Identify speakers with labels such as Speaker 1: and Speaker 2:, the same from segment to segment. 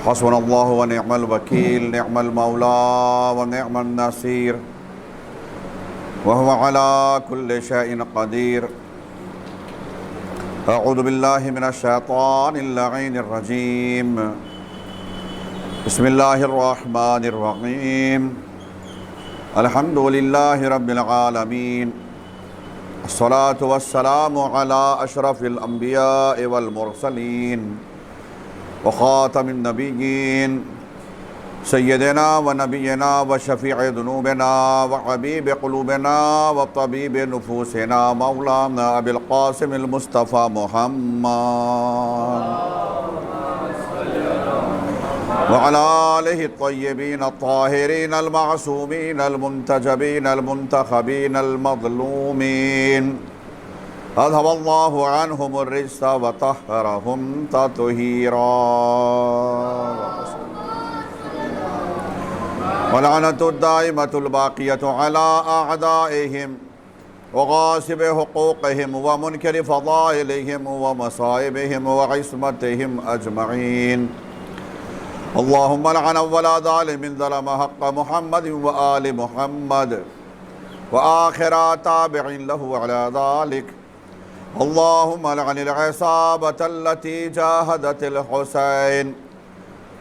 Speaker 1: حسبنا اللہ ونعم الوکیل، نعم المولا ونعم النصیر، وهو على كل شيء قدیر۔ اعوذ باللہ من الشیطان اللعین الرجیم، بسم اللہ الرحمن الرحیم، الحمد للہ رب العالمین، الصلاة والسلام علی اشرف الانبیاء والمرسلین وخاتم النبیین سیدنا و نبینا و شفیع ذنوبنا و حبیب قلوبنا و طبیب نفوسنا مولانا ابی القاسم المصطفى محمد وعلى آلہ الطیبین الطاہرین المعصومین المنتجبین المنتخبین المظلومین، اذهب اللہ عنہم الرجس وطہرہم تطہیرا، ولعنۃ الدائمۃ الباقیۃ علی اعدائہم وغاصب حقوقہم ومنکر فضائلہم ومصائبہم وعصمتہم اجمعین۔ اللہم لعن اول ظالم ظلم حق محمد وآل محمد وآخر تابع له على ذلك۔ اللہم لعن العصابة التي جاهدت الحسین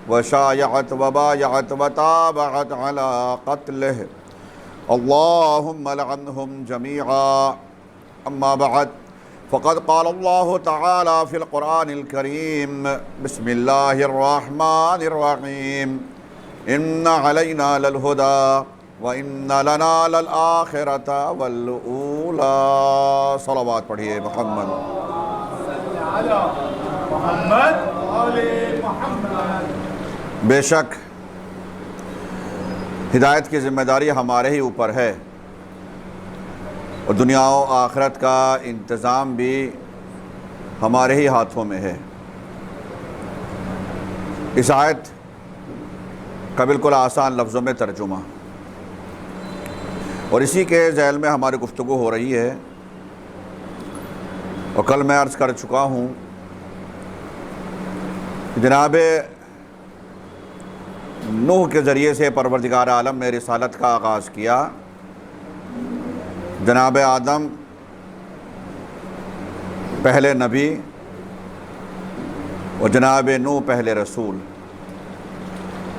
Speaker 1: وشایعت وبایعت وتابعت على قتله، اللہم لعنهم جميعا۔ اما بعد، فقد قال اللہ تعالی فی القرآن الکریم، بسم اللہ الرحمن الرحیم، ان علینا للہدی وَإِنَّ لَنَا لَلْآخِرَةَ وَالْأُولَى۔ صلوات پڑھیے محمد بے شک ہدایت کی ذمہ داری ہمارے ہی اوپر ہے، اور دنیا و آخرت کا انتظام بھی ہمارے ہی ہاتھوں میں ہے۔ اس آیت کا بالکل آسان لفظوں میں ترجمہ، اور اسی کے ذیل میں ہماری گفتگو ہو رہی ہے، اور کل میں عرض کر چکا ہوں کہ جناب نوح کے ذریعے سے پروردگار عالم نے رسالت کا آغاز کیا۔ جناب آدم پہلے نبی اور جناب نوح پہلے رسول،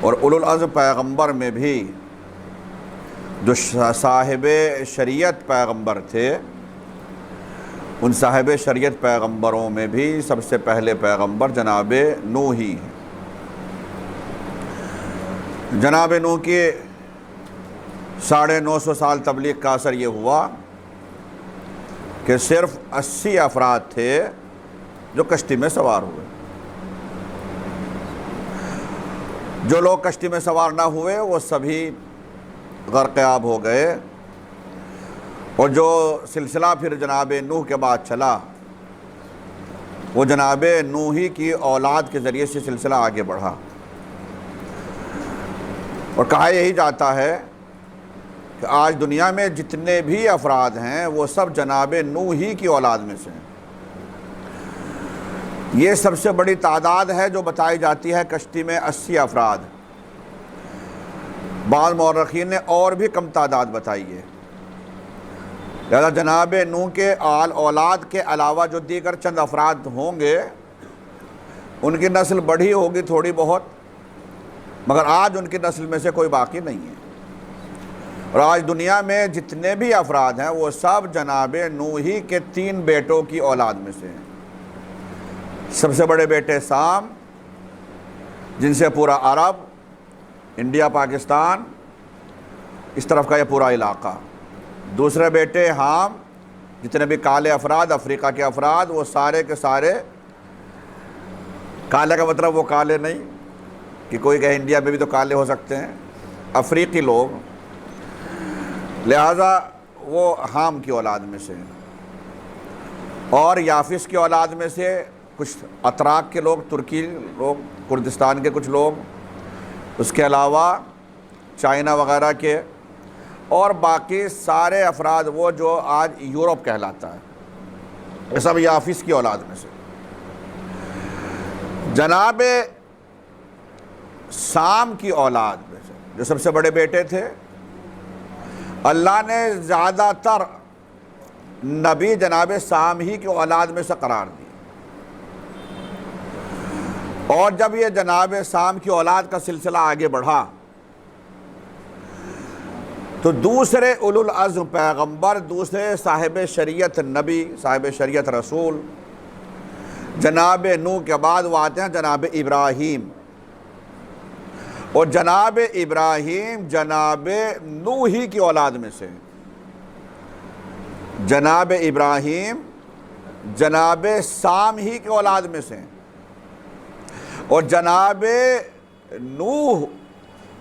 Speaker 1: اور اولو العزم پیغمبر میں بھی جو صاحب شریعت پیغمبر تھے، ان صاحب شریعت پیغمبروں میں بھی سب سے پہلے پیغمبر جناب نوح ہی ہیں۔ جناب نوح کی 950 سال تبلیغ کا اثر یہ ہوا کہ صرف 80 افراد تھے جو کشتی میں سوار ہوئے۔ جو لوگ کشتی میں سوار نہ ہوئے وہ سبھی غرق آب ہو گئے، اور جو سلسلہ پھر جناب نوح کے بعد چلا وہ جناب نوحی کی اولاد کے ذریعے سے سلسلہ آگے بڑھا، اور کہا یہی جاتا ہے کہ آج دنیا میں جتنے بھی افراد ہیں وہ سب جناب نوحی کی اولاد میں سے ہیں۔ یہ سب سے بڑی تعداد ہے جو بتائی جاتی ہے کشتی میں 80 افراد، بعض مورخین نے اور بھی کم تعداد بتائی ہے۔ لہذا جناب نوح کے آل اولاد کے علاوہ جو دیگر چند افراد ہوں گے ان کی نسل بڑھی ہوگی تھوڑی بہت، مگر آج ان کی نسل میں سے کوئی باقی نہیں ہے، اور آج دنیا میں جتنے بھی افراد ہیں وہ سب جناب نوحی کے 3 بیٹوں کی اولاد میں سے ہیں۔ سب سے بڑے بیٹے سام، جن سے پورا عرب، انڈیا، پاکستان، اس طرف کا یہ پورا علاقہ۔ دوسرے بیٹے حام، جتنے بھی کالے افراد، افریقہ کے افراد، وہ سارے کے سارے، کالے کا مطلب وہ کالے نہیں کہ کوئی کہے انڈیا میں بھی تو کالے ہو سکتے ہیں، افریقی لوگ، لہذا وہ حام کی اولاد میں سے ہیں۔ اور یافس کی اولاد میں سے کچھ اتراک کے لوگ، ترکی لوگ، کردستان کے کچھ لوگ، اس کے علاوہ چائنا وغیرہ کے، اور باقی سارے افراد وہ جو آج یورپ کہلاتا ہے، یہ سب یافس کی اولاد میں سے۔ جناب سام کی اولاد میں سے جو سب سے بڑے بیٹے تھے، اللہ نے زیادہ تر نبی جناب سام ہی کی اولاد میں سے قرار دی، اور جب یہ جناب سام کی اولاد کا سلسلہ آگے بڑھا تو دوسرے اولو العزم پیغمبر، دوسرے صاحب شریعت نبی، صاحب شریعت رسول جناب نوح کے بعد وہ آتے ہیں جناب ابراہیم، اور جناب ابراہیم جناب نوح ہی کی اولاد میں سے، جناب ابراہیم جناب سام ہی کی اولاد میں سے، اور جناب نوح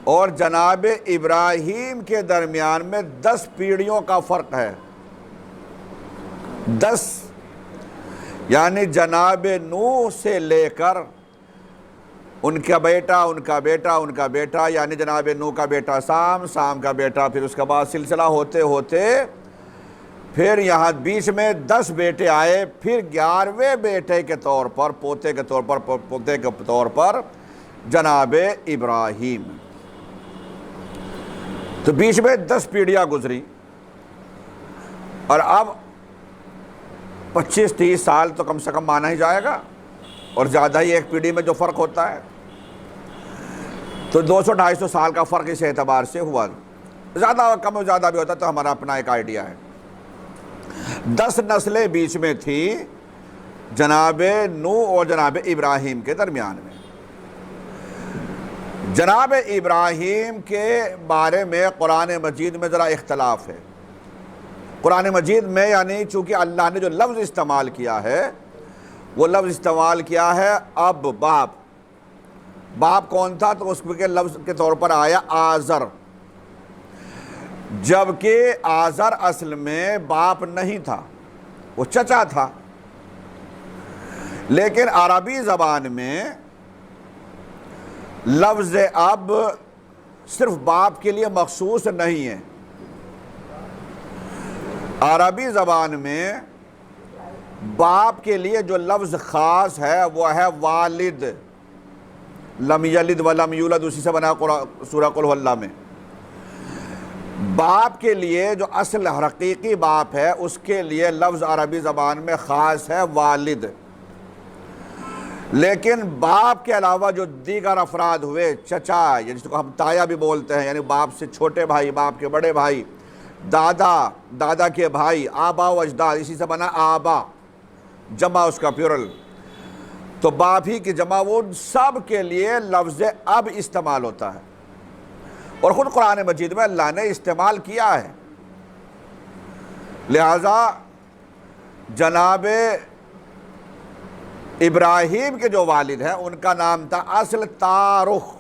Speaker 1: اور جناب ابراہیم کے درمیان میں 10 پیڑھیوں کا فرق ہے، 10، یعنی جناب نوح سے لے کر ان کا بیٹا، ان کا بیٹا، ان کا بیٹا، یعنی جناب نوح کا بیٹا سام، سام کا بیٹا، پھر اس کے بعد سلسلہ ہوتے ہوتے پھر یہاں بیچ میں 10 بیٹے آئے، پھر 11ویں بیٹے کے طور پر، پوتے کے طور پر جناب ابراہیم، تو بیچ میں 10 پیڑھیاں گزری، اور اب 25-30 سال تو کم سے کم مانا ہی جائے گا، اور زیادہ ہی ایک پیڑھی میں جو فرق ہوتا ہے، تو 200-250 سال کا فرق اس اعتبار سے ہوا، زیادہ کم و زیادہ بھی ہوتا تو ہمارا اپنا ایک آئیڈیا ہے۔ 10 نسلیں بیچ میں تھی جناب نوح اور جناب ابراہیم کے درمیان میں۔ جناب ابراہیم کے بارے میں قرآن مجید میں ذرا اختلاف ہے۔ قرآن مجید میں یعنی چونکہ اللہ نے جو لفظ استعمال کیا ہے وہ لفظ استعمال کیا ہے اب، باپ کون تھا تو اس کے لفظ کے طور پر آیا آزر، جبکہ آزر اصل میں باپ نہیں تھا، وہ چچا تھا، لیکن عربی زبان میں لفظ اب صرف باپ کے لیے مخصوص نہیں ہے، عربی زبان میں باپ کے لیے جو لفظ خاص ہے وہ ہے والد، لم یلد ولم یولد، اسی سے بنا سورہ قل هو اللہ میں، باپ کے لیے جو اصل حقیقی باپ ہے اس کے لیے لفظ عربی زبان میں خاص ہے والد، لیکن باپ کے علاوہ جو دیگر افراد ہوئے، چچا جس کو ہم تایا بھی بولتے ہیں، یعنی باپ سے چھوٹے بھائی، باپ کے بڑے بھائی، دادا کے بھائی، آبا و اجداد، اسی سے بنا آبا، جمع اس کا پیورل، تو باپ ہی کی جمع، وہ سب کے لیے لفظ اب استعمال ہوتا ہے، اور خود قرآن مجید میں اللہ نے استعمال کیا ہے۔ لہذا جناب ابراہیم کے جو والد ہیں ان کا نام تھا اصل تارخ،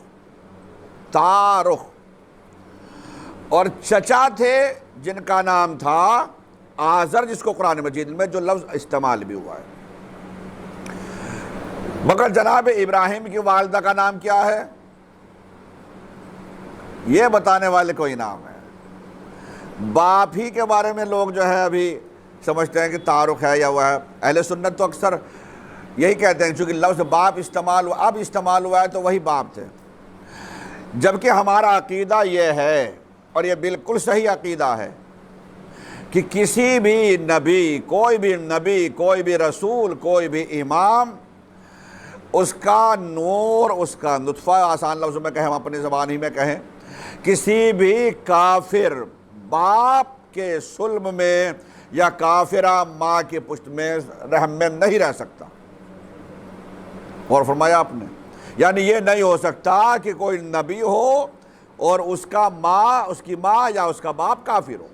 Speaker 1: اور چچا تھے جن کا نام تھا آزر، جس کو قرآن مجید میں جو لفظ استعمال بھی ہوا ہے۔ مگر جناب ابراہیم کی والدہ کا نام کیا ہے یہ بتانے والے کوئی نام ہے۔ باپ ہی کے بارے میں لوگ جو ہے ابھی سمجھتے ہیں کہ تارخ ہے یا وہ ہے، اہل سنت تو اکثر یہی کہتے ہیں چونکہ لفظ باپ اب استعمال ہوا ہے تو وہی باپ تھے، جبکہ ہمارا عقیدہ یہ ہے، اور یہ بالکل صحیح عقیدہ ہے، کہ کسی بھی نبی، کوئی بھی رسول، کوئی بھی امام، اس کا نور، اس کا نطفہ، آسان لفظوں میں کہیں، ہم اپنی زبان ہی میں کہیں، کسی بھی کافر باپ کے صلب میں یا کافرہ ماں کے پشت میں رحم میں نہیں رہ سکتا۔ اور فرمایا آپ نے، یعنی یہ نہیں ہو سکتا کہ کوئی نبی ہو اور اس کی ماں یا اس کا باپ کافر ہو۔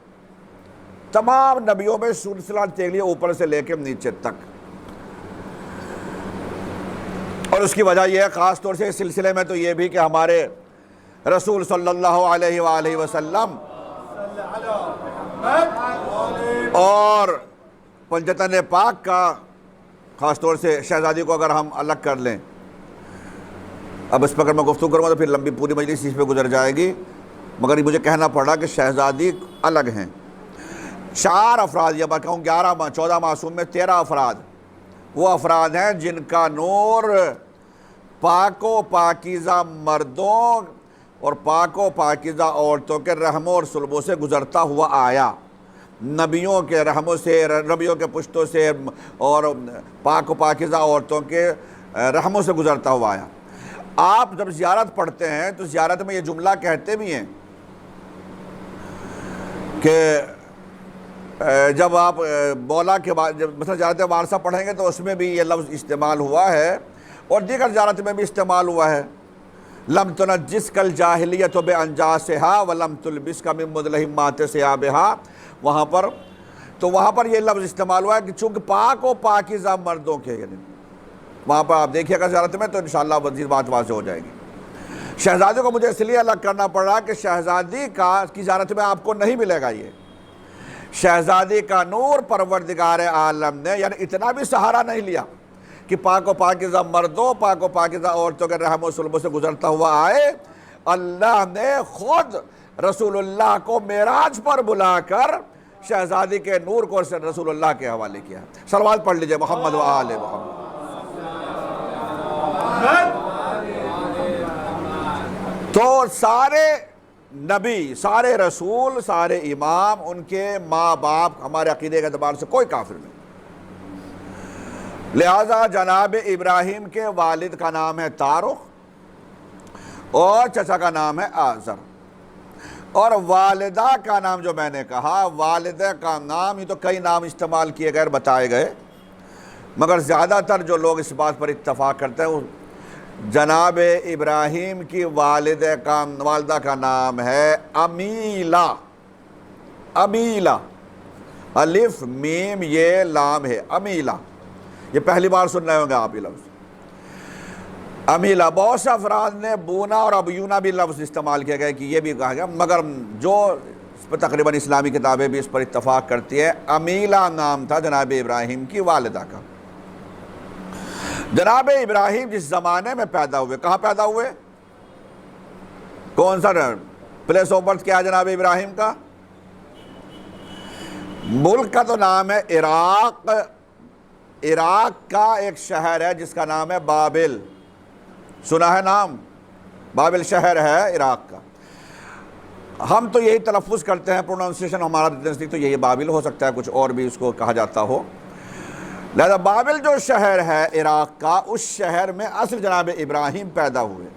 Speaker 1: تمام نبیوں میں سلسلہ چلیے اوپر سے لے کے نیچے تک، اور اس کی وجہ یہ ہے خاص طور سے اس سلسلے میں تو یہ بھی کہ ہمارے رسول صلی اللہ علیہ وآلہ وسلم اور پنجتن پاک کا، خاص طور سے شہزادی کو اگر ہم الگ کر لیں، اب اس پر اگر میں گفتگو کروں گا تو پھر لمبی پوری مجلس اس پہ گزر جائے گی، مگر مجھے کہنا پڑا کہ شہزادی الگ ہیں۔ 4 افراد یا میں کہوں 14 معصوم میں 13 افراد وہ افراد ہیں جن کا نور پاک و پاکیزہ مردوں اور پاک و پاکیزہ عورتوں کے رحموں اور صلبوں سے گزرتا ہوا آیا، نبیوں کے رحموں سے، نبیوں کے پشتوں سے اور پاک و پاکیزہ عورتوں کے رحموں سے گزرتا ہوا آیا۔ آپ جب زیارت پڑھتے ہیں تو زیارت میں یہ جملہ کہتے بھی ہیں کہ جب آپ مولا کے بعد جب مثلا زیارت وارثہ پڑھیں گے تو اس میں بھی یہ لفظ استعمال ہوا ہے، اور دیگر زیارت میں بھی استعمال ہوا ہے۔ لم تنجسک الجاہلیۃ بانجاسہا ولم تلبسک من مدلہمات ثیابہا، وہاں پر یہ لفظ استعمال ہوا ہے کہ چونکہ پاک و پاکیزہ مردوں کے، یعنی وہاں پر آپ دیکھیے گا زیارت میں تو انشاءاللہ مزید بات واضح ہو جائے گی۔ شہزادی کو مجھے اس لیے الگ کرنا پڑ رہا کہ شہزادی کی زیارت میں آپ کو نہیں ملے گا یہ۔ شہزادی کا نور پروردگار عالم نے یعنی اتنا بھی سہارا نہیں لیا کہ پاک و پاکیزہ مردوں، پاک و پاکیزہ عورتوں کے رحم و صلبوں سے گزرتا ہوا آئے۔ اللہ نے خود رسول اللہ کو معراج پر بلا کر شہزادی کے نور کو رسول اللہ کے حوالے کیا۔ صلوات پڑھ لیجئے محمد و آل محمد۔ تو سارے نبی، سارے رسول، سارے امام، ان کے ماں باپ ہمارے عقیدے کے اعتبار سے کوئی کافر نہیں۔ لہذا جناب ابراہیم کے والد کا نام ہے طارق اور چچا کا نام ہے آزر، اور والدہ کا نام جو میں نے کہا، والدہ کا نام ہی تو کئی نام استعمال کیے گئے بتائے گئے، مگر زیادہ تر جو لوگ اس بات پر اتفاق کرتے ہیں وہ جناب ابراہیم کی والدہ کا نام ہے امیلہ۔ امیلہ، الف میم یہ لام ہے، امیلہ۔ یہ پہلی بار سن رہے ہوں گے آپ یہ لفظ امیلہ۔ بہت سے افراد نے بونا اور ابیونا بھی لفظ استعمال کیا گیا کہ یہ بھی کہا گیا، مگر جو اس پر تقریباً اسلامی کتابیں بھی اس پر اتفاق کرتی ہے، امیلہ نام تھا جناب ابراہیم کی والدہ کا۔ جناب ابراہیم جس زمانے میں پیدا ہوئے، کہاں پیدا ہوئے؟ کون سا پلیس آف برتھ کیا ہے جناب ابراہیم کا؟ ملک کا تو نام ہے عراق۔ عراق کا ایک شہر ہے جس کا نام ہے بابل، سنا ہے نام؟ بابل شہر ہے عراق کا۔ ہم تو یہی تلفظ کرتے ہیں، پروننسیشن ہمارا نزدیک تو یہی بابل ہو سکتا ہے، کچھ اور بھی اس کو کہا جاتا ہو۔ لہذا بابل جو شہر ہے عراق کا، اس شہر میں اصل جناب ابراہیم پیدا ہوئے۔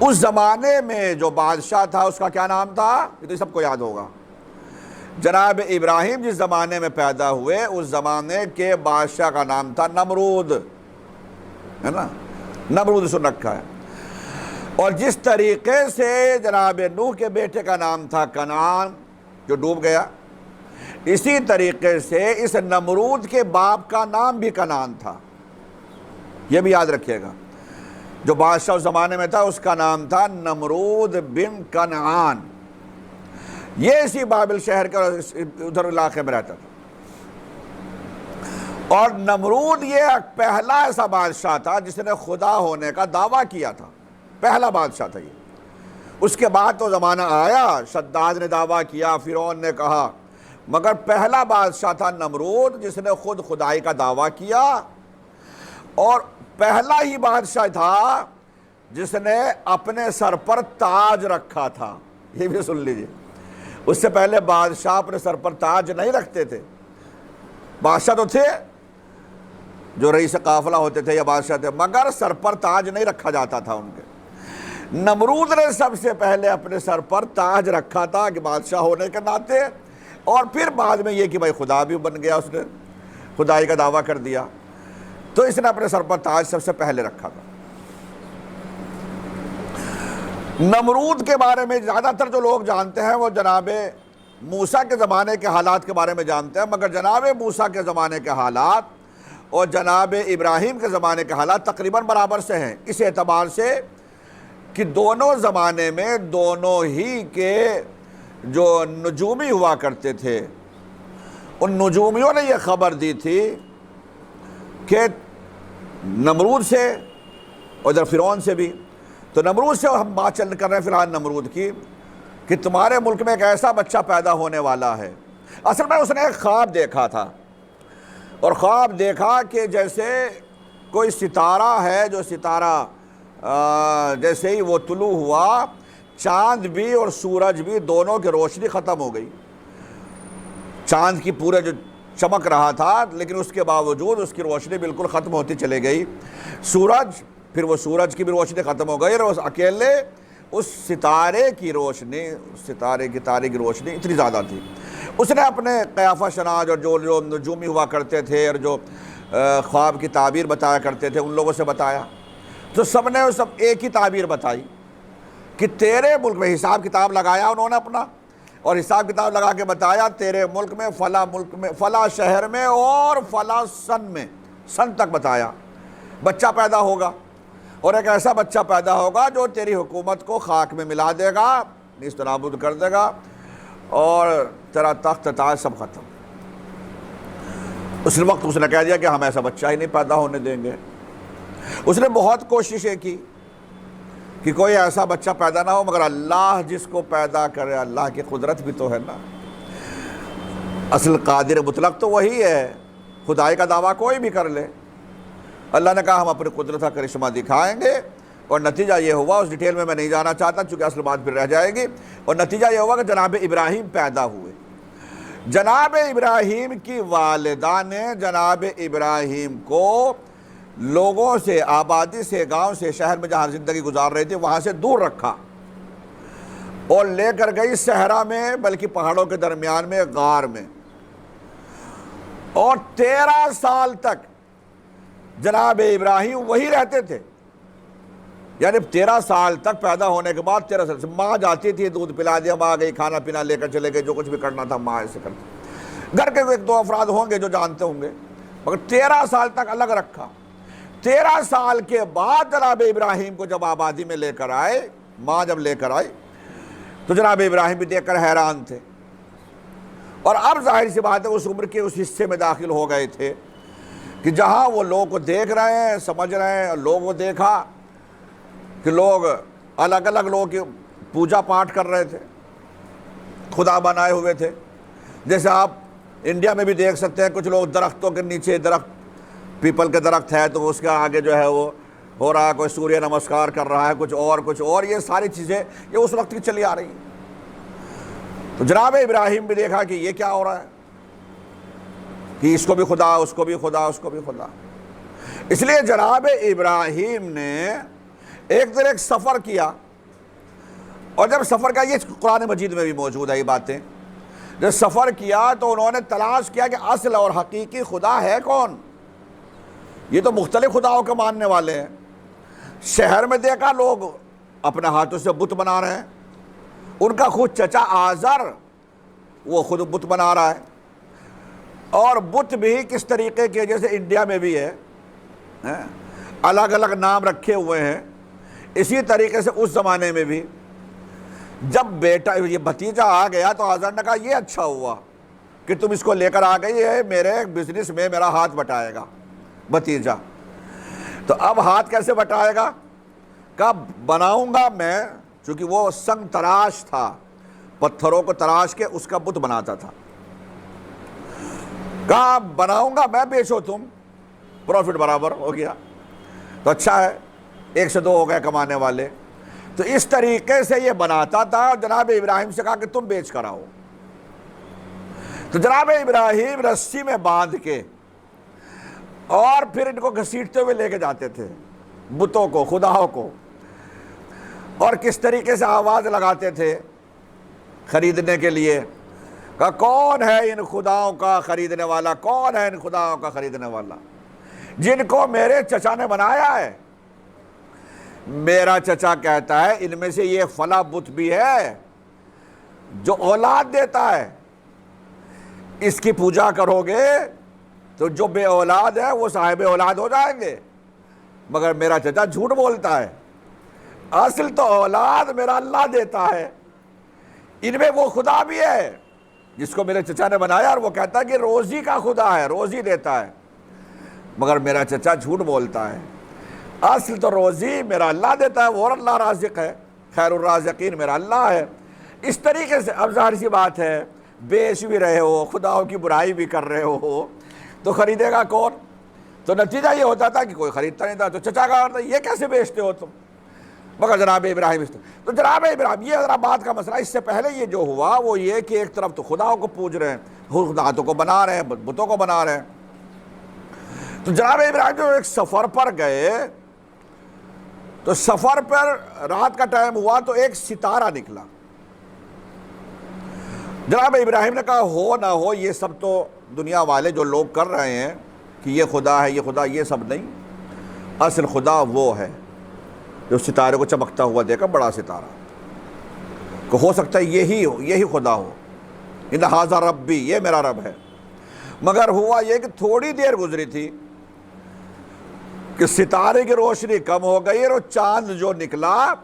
Speaker 1: اس زمانے میں جو بادشاہ تھا اس کا کیا نام تھا؟ یہ تو سب کو یاد ہوگا۔ جناب ابراہیم جس زمانے میں پیدا ہوئے اس زمانے کے بادشاہ کا نام تھا نمرود، ہے نا؟ نمرود سن رکھا ہے۔ اور جس طریقے سے جناب نوح کے بیٹے کا نام تھا کنعان جو ڈوب گیا، اسی طریقے سے اس نمرود کے باپ کا نام بھی کنعان تھا۔ یہ بھی یاد رکھیے گا، جو بادشاہ اس زمانے میں تھا اس کا نام تھا نمرود بن کنعان۔ یہ اسی بابل شہر کے ادھر علاقے میں رہتا تھا، اور نمرود یہ پہلا ایسا بادشاہ تھا جس نے خدا ہونے کا دعویٰ کیا تھا، پہلا بادشاہ تھا یہ۔ اس کے بعد تو زمانہ آیا، شداد نے دعویٰ کیا، فرعون نے کہا، مگر پہلا بادشاہ تھا نمرود جس نے خود خدائی کا دعویٰ کیا، اور پہلا ہی بادشاہ تھا جس نے اپنے سر پر تاج رکھا تھا۔ یہ بھی سن لیجئے، اس سے پہلے بادشاہ اپنے سر پر تاج نہیں رکھتے تھے۔ بادشاہ تو تھے جو رئیس قافلہ ہوتے تھے یا بادشاہ تھے، مگر سر پر تاج نہیں رکھا جاتا تھا ان کے۔ نمرود نے سب سے پہلے اپنے سر پر تاج رکھا تھا کہ بادشاہ ہونے کے ناطے، اور پھر بعد میں یہ کہ بھائی خدا بھی بن گیا، اس نے خدائی کا دعویٰ کر دیا، تو اس نے اپنے سر پر تاج سب سے پہلے رکھا تھا۔ نمرود کے بارے میں زیادہ تر جو لوگ جانتے ہیں وہ جناب موسیٰ کے زمانے کے حالات کے بارے میں جانتے ہیں، مگر جناب موسیٰ کے زمانے کے حالات اور جناب ابراہیم کے زمانے کے حالات تقریباً برابر سے ہیں، اس اعتبار سے کہ دونوں زمانے میں دونوں ہی کے جو نجومی ہوا کرتے تھے، ان نجومیوں نے یہ خبر دی تھی کہ نمرود سے اور ادھر فرعون سے بھی، تو نمرود سے ہم بات کر رہے ہیں فی الحال نمرود کی، کہ تمہارے ملک میں ایک ایسا بچہ پیدا ہونے والا ہے۔ اصل میں اس نے ایک خواب دیکھا تھا، اور خواب دیکھا کہ جیسے کوئی ستارہ ہے جو ستارہ جیسے ہی وہ طلوع ہوا، چاند بھی اور سورج بھی دونوں کی روشنی ختم ہو گئی۔ چاند کی پورے جو چمک رہا تھا، لیکن اس کے باوجود اس کی روشنی بالکل ختم ہوتی چلے گئی۔ سورج، پھر وہ سورج کی بھی روشنی ختم ہو گئی، اور اکیلے اس ستارے کی روشنی، ستارے کی تارے کی روشنی اتنی زیادہ تھی۔ اس نے اپنے قیافہ شناس اور جو نجومی ہوا کرتے تھے اور جو خواب کی تعبیر بتایا کرتے تھے، ان لوگوں سے بتایا، تو سب نے سب ایک ہی تعبیر بتائی کہ تیرے ملک میں، حساب کتاب لگایا انہوں نے اپنا، اور حساب کتاب لگا کے بتایا تیرے ملک میں فلاں شہر میں اور فلاں سن میں، سن تک بتایا، بچہ پیدا ہوگا، اور ایک ایسا بچہ پیدا ہوگا جو تیری حکومت کو خاک میں ملا دے گا، نیست و نابود کر دے گا، اور تیرا تخت تاج سب ختم۔ اس وقت اس نے کہہ دیا کہ ہم ایسا بچہ ہی نہیں پیدا ہونے دیں گے۔ اس نے بہت کوششیں کی کہ کوئی ایسا بچہ پیدا نہ ہو، مگر اللہ جس کو پیدا کرے، اللہ کی قدرت بھی تو ہے نا، اصل قادر مطلق تو وہی ہے، خدائی کا دعویٰ کوئی بھی کر لے۔ اللہ نے کہا ہم اپنی قدرت کا کرشمہ دکھائیں گے، اور نتیجہ یہ ہوا، اس ڈیٹیل میں نہیں جانا چاہتا چونکہ اصل بات پھر رہ جائے گی، اور نتیجہ یہ ہوا کہ جناب ابراہیم پیدا ہوئے۔ جناب ابراہیم کی والدہ نے جناب ابراہیم کو لوگوں سے، آبادی سے، گاؤں سے، شہر میں جہاں زندگی گزار رہی تھی وہاں سے دور رکھا، اور لے کر گئی صحرا میں، بلکہ پہاڑوں کے درمیان میں، غار میں، اور 13 سال تک جناب ابراہیم وہی رہتے تھے۔ یعنی 13 سال تک، پیدا ہونے کے بعد 13 سال سے ماں جاتی تھی، دودھ پلا دیا، ماں گئی، کھانا پینا لے کر چلے گئے، جو کچھ بھی کرنا تھا ماں ایسے کرتی۔ گھر کے ایک دو افراد ہوں گے جو جانتے ہوں گے، مگر 13 سال تک الگ رکھا۔ 13 سال کے بعد جناب ابراہیم کو جب آبادی میں لے کر آئے، ماں جب لے کر آئی، تو جناب ابراہیم بھی دیکھ کر حیران تھے، اور اب ظاہر سی بات ہے اس عمر کے اس حصے میں داخل ہو گئے تھے کہ جہاں وہ لوگوں کو دیکھ رہے ہیں، سمجھ رہے ہیں، اور لوگوں کو دیکھا کہ لوگ الگ الگ لوگوں کی پوجا پاٹ کر رہے تھے، خدا بنائے ہوئے تھے۔ جیسے آپ انڈیا میں بھی دیکھ سکتے ہیں، کچھ لوگ درختوں کے نیچے، درخت پیپل کے درخت ہے تو اس کے آگے جو ہے وہ ہو رہا ہے، کوئی سوریہ نمسکار کر رہا ہے، کچھ اور، یہ ساری چیزیں یہ اس وقت کی چلی آ رہی ہیں۔ تو جناب ابراہیم بھی دیکھا کہ یہ کیا ہو رہا ہے، کہ اس کو بھی خدا، اس کو بھی خدا، اس کو بھی خدا۔ اس لیے جناب ابراہیم نے ایک دن ایک سفر کیا، اور جب سفر کا، یہ قرآن مجید میں بھی موجود ہے یہ باتیں، جب سفر کیا تو انہوں نے تلاش کیا کہ اصل اور حقیقی خدا ہے کون۔ یہ تو مختلف خداؤں کے ماننے والے ہیں۔ شہر میں دیکھا لوگ اپنے ہاتھوں سے بت بنا رہے ہیں، ان کا خود چچا آزر وہ خود بت بنا رہا ہے، اور بت بھی کس طریقے کے، جیسے انڈیا میں بھی ہے، الگ الگ نام رکھے ہوئے ہیں، اسی طریقے سے اس زمانے میں بھی جب بیٹا، یہ بھتیجا آ گیا تو آزر نے کہا یہ اچھا ہوا کہ تم اس کو لے کر آ گئی ہے، میرے بزنس میں میرا ہاتھ بٹائے گا بھتیجا۔ تو اب ہاتھ کیسے بٹائے گا؟ کہا بناؤں گا میں، چونکہ وہ سنگ تراش تھا، پتھروں کو تراش کے اس کا بت بناتا تھا۔ کہا بناؤں گا میں، بیچو تم، پروفٹ برابر ہو گیا تو اچھا ہے، 1 سے 2 ہو گئے کمانے والے۔ تو اس طریقے سے یہ بناتا تھا، اور جناب ابراہیم سے کہا کہ تم بیچ کر آؤ۔ تو جناب ابراہیم رسی میں باندھ کے اور پھر ان کو گھسیٹتے ہوئے لے کے جاتے تھے بتوں کو، خداؤں کو، اور کس طریقے سے آواز لگاتے تھے خریدنے کے لیے، کہا کون ہے ان خداؤں کا خریدنے والا، کون ہے ان خداؤں کا خریدنے والا جن کو میرے چچا نے بنایا ہے۔ میرا چچا کہتا ہے ان میں سے یہ فلاں بت بھی ہے جو اولاد دیتا ہے، اس کی پوجا کرو گے تو جو بے اولاد ہے وہ صاحب اولاد ہو جائیں گے، مگر میرا چچا جھوٹ بولتا ہے، اصل تو اولاد میرا اللہ دیتا ہے، ان میں وہ خدا بھی ہے جس کو میرے چچا نے بنایا، اور وہ کہتا ہے کہ روزی کا خدا ہے، روزی دیتا ہے، مگر میرا چچا جھوٹ بولتا ہے، اصل تو روزی میرا اللہ دیتا ہے، وہ اللہ رازق ہے، خیر الرازقین میرا اللہ ہے۔ اس طریقے سے اب ظاہر سی بات ہے، بیچ بھی رہے ہو، خداؤں کی برائی بھی کر رہے ہو، تو خریدے گا کون؟ تو نتیجہ یہ ہوتا تھا کہ کوئی خریدتا نہیں تھا، تو چچا کہا کرتا یہ کیسے بیچتے ہو تم؟ مگر جناب ابراہیم تو جناب ابراہیم یہ ذرا بات کا مسئلہ، اس سے پہلے یہ جو ہوا وہ یہ کہ ایک طرف تو خداؤں کو پوج رہے ہیں، خداؤں کو بنا رہے ہیں، بتوں کو بنا رہے ہیں. تو جناب ابراہیم جو ایک سفر پر گئے تو سفر پر رات کا ٹائم ہوا تو ایک ستارہ نکلا. جناب ابراہیم نے کہا ہو نہ ہو یہ سب تو دنیا والے جو لوگ کر رہے ہیں کہ یہ خدا ہے یہ خدا، یہ سب نہیں، اصل خدا وہ ہے جو ستارے کو چمکتا ہوا دیکھا، بڑا ستارہ، کہ ہو سکتا ہے یہی خدا ہو، ان ھذا ربی، یہ میرا رب ہے. مگر ہوا یہ کہ تھوڑی دیر گزری تھی کہ ستارے کی روشنی کم ہو گئی اور چاند جو نکلا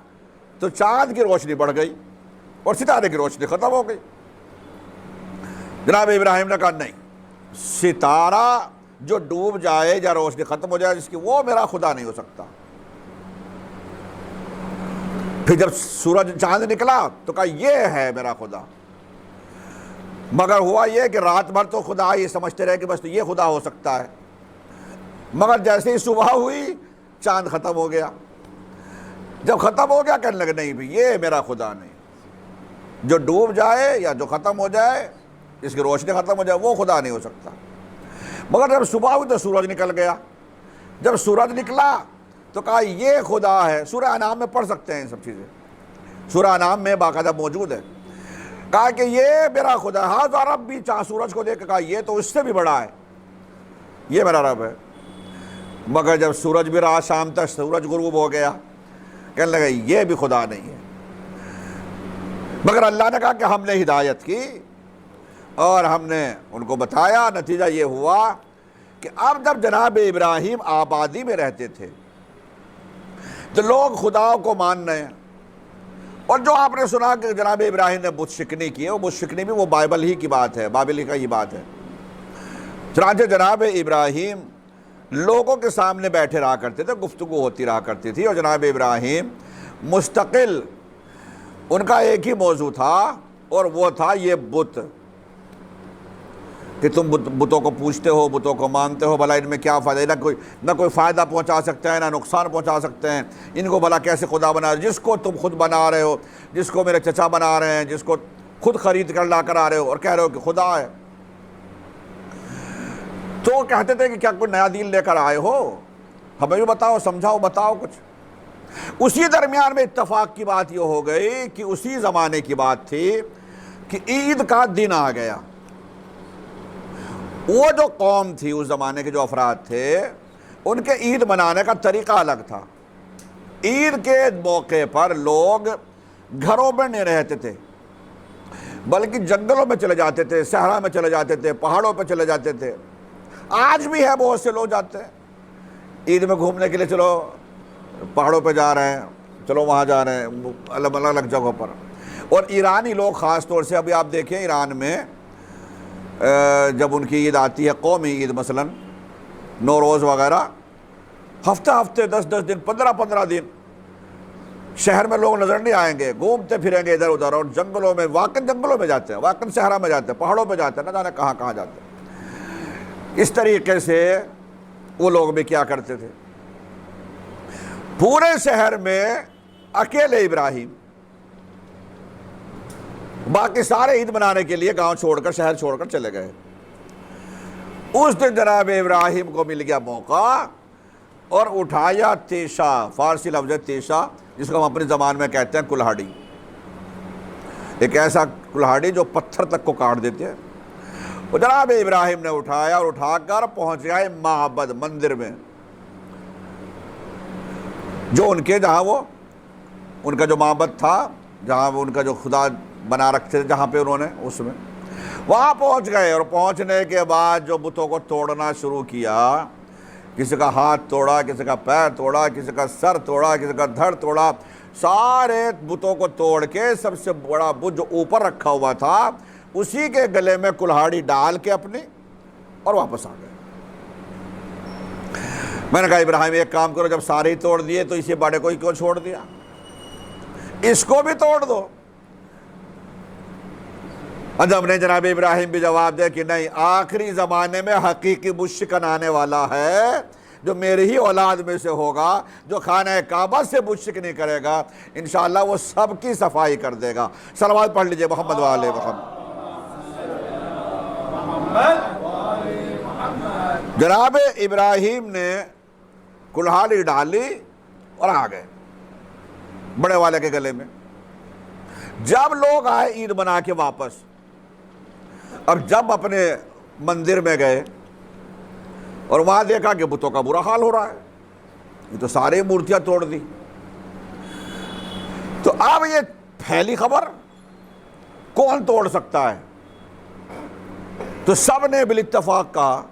Speaker 1: تو چاند کی روشنی بڑھ گئی اور ستارے کی روشنی ختم ہو گئی. جناب ابراہیم نے کہا نہیں، ستارہ جو ڈوب جائے یا روشنی ختم ہو جائے جس کی، وہ میرا خدا نہیں ہو سکتا. پھر جب سورج چاند نکلا تو کہا یہ ہے میرا خدا. مگر ہوا یہ کہ رات بھر تو خدا یہ سمجھتے رہے کہ بس یہ خدا ہو سکتا ہے. مگر جیسے ہی صبح ہوئی چاند ختم ہو گیا. جب ختم ہو گیا کہنے لگے نہیں بھی یہ میرا خدا نہیں، جو ڈوب جائے یا جو ختم ہو جائے اس کی روشنی ختم ہو جائے وہ خدا نہیں ہو سکتا. مگر جب صبح ہوئی تو سورج نکل گیا. جب سورج نکلا تو کہا یہ خدا ہے. سورہ انعام میں پڑھ سکتے ہیں یہ سب چیزیں، سورہ انعام میں باقاعدہ موجود ہے. کہا کہ یہ میرا خدا ہے، ھذا ربی، چاہ سورج کو دیکھ کے کہا یہ تو اس سے بھی بڑا ہے، یہ میرا رب ہے. مگر جب سورج بھی رہا شام تک، سورج غروب ہو گیا، کہنے لگا یہ بھی خدا نہیں ہے. مگر اللہ نے کہا کہ ہم نے ہدایت کی اور ہم نے ان کو بتایا. نتیجہ یہ ہوا کہ اب جب جناب ابراہیم آبادی میں رہتے تھے تو لوگ خداؤں کو مان رہے ہیں. اور جو آپ نے سنا کہ جناب ابراہیم نے بت شکنی کی ہے، وہ بت شکنی بھی وہ بائبل ہی کی بات ہے، بابل کا ہی بات ہے. چنانچہ جناب ابراہیم لوگوں کے سامنے بیٹھے رہا کرتے تھے، گفتگو ہوتی رہا کرتی تھی، اور جناب ابراہیم مستقل ان کا ایک ہی موضوع تھا اور وہ تھا یہ بت، کہ تم بتوں کو پوجتے ہو، بتوں کو مانتے ہو، بھلا ان میں کیا فائدہ، نہ کوئی فائدہ پہنچا سکتے ہیں نہ نقصان پہنچا سکتے ہیں، ان کو بھلا کیسے خدا بنا، جس کو تم خود بنا رہے ہو، جس کو میرے چچا بنا رہے ہیں، جس کو خود خرید کر لا کر آ رہے ہو اور کہہ رہے ہو کہ خدا ہے. تو کہتے تھے کہ کیا کوئی نیا دین لے کر آئے ہو، ہمیں بھی بتاؤ، سمجھاؤ، بتاؤ کچھ. اسی درمیان میں اتفاق کی بات یہ ہو گئی کہ اسی زمانے کی بات تھی کہ عید کا دن آ گیا. وہ جو قوم تھی اس زمانے کے جو افراد تھے ان کے عید منانے کا طریقہ الگ تھا. عید کے موقع پر لوگ گھروں میں نہیں رہتے تھے بلکہ جنگلوں میں چلے جاتے تھے، صحرا میں چلے جاتے تھے، پہاڑوں پہ چلے جاتے تھے. آج بھی ہے بہت سے لوگ جاتے ہیں عید میں گھومنے کے لیے، چلو پہاڑوں پہ جا رہے ہیں، چلو وہاں جا رہے ہیں، الگ الگ جگہوں پر. اور ایرانی لوگ خاص طور سے، ابھی آپ دیکھیں ایران میں جب ان کی عید آتی ہے، قومی عید مثلا نوروز وغیرہ، ہفتے 10 دن 15 دن شہر میں لوگ نظر نہیں آئیں گے، گھومتے پھریں گے ادھر ادھر، اور جنگلوں میں، واقعی جنگلوں میں جاتے ہیں، واقعی صحرا میں جاتے ہیں، پہاڑوں پہ جاتے ہیں، نہ جانے کہاں کہاں جاتے ہیں. اس طریقے سے وہ لوگ بھی کیا کرتے تھے. پورے شہر میں اکیلے ابراہیم، باقی سارے عید منانے کے لیے گاؤں چھوڑ کر، شہر چھوڑ کر چلے گئے. اس دن جناب ابراہیم کو مل گیا موقع اور اٹھایا تیشا، فارسی لفظ ہے تیشا، جس کو ہم اپنی زبان میں کہتے ہیں کلہاڑی. ایک ایسا کلہاڑی جو پتھر تک کو کاٹ دیتے ہیں. وہ جناب ابراہیم نے اٹھایا اور اٹھا کر پہنچ گئے معبد، مندر میں، جو ان کے، جہاں وہ ان کا جو معبد تھا، جہاں وہ ان کا جو خدا بنا رکھتے تھے، جہاں پہ انہوں نے، اس میں وہاں پہنچ گئے. اور پہنچنے کے بعد جو بتوں کو توڑنا شروع کیا، کسی کا ہاتھ توڑا، کسی کا پیر توڑا، کسی کا سر توڑا، کسی کا دھڑ توڑا، سارے بتوں کو توڑ کے سب سے بڑا بت جو اوپر رکھا ہوا تھا اسی کے گلے میں کلہاڑی ڈال کے اپنی اور واپس آ گئے. میں نے کہا ابراہیم ایک کام کرو، جب سارے ہی توڑ دیے تو اسی بڑے کو ہی کیوں چھوڑ دیا، اس کو بھی توڑ دو. ادب نے جناب ابراہیم بھی جواب دیا کہ نہیں، آخری زمانے میں حقیقی مشرک آنے والا ہے جو میری ہی اولاد میں سے ہوگا، جو خانہ کعبہ سے مشرک نہیں کرے گا، انشاءاللہ وہ سب کی صفائی کر دے گا۔ صلوات پڑھ لیجئے محمد وآلِ محمد۔ جناب ابراہیم نے کلہاڑی ڈالی اور آ گئے بڑے والے کے گلے میں۔ جب لوگ آئے عید بنا کے واپس، اب جب اپنے مندر میں گئے اور وہاں دیکھا کہ بتوں کا برا حال ہو رہا ہے، یہ تو سارے مورتیاں توڑ دی، تو اب یہ پھیلی خبر کون توڑ سکتا ہے؟ تو سب نے بالاتفاق کہا،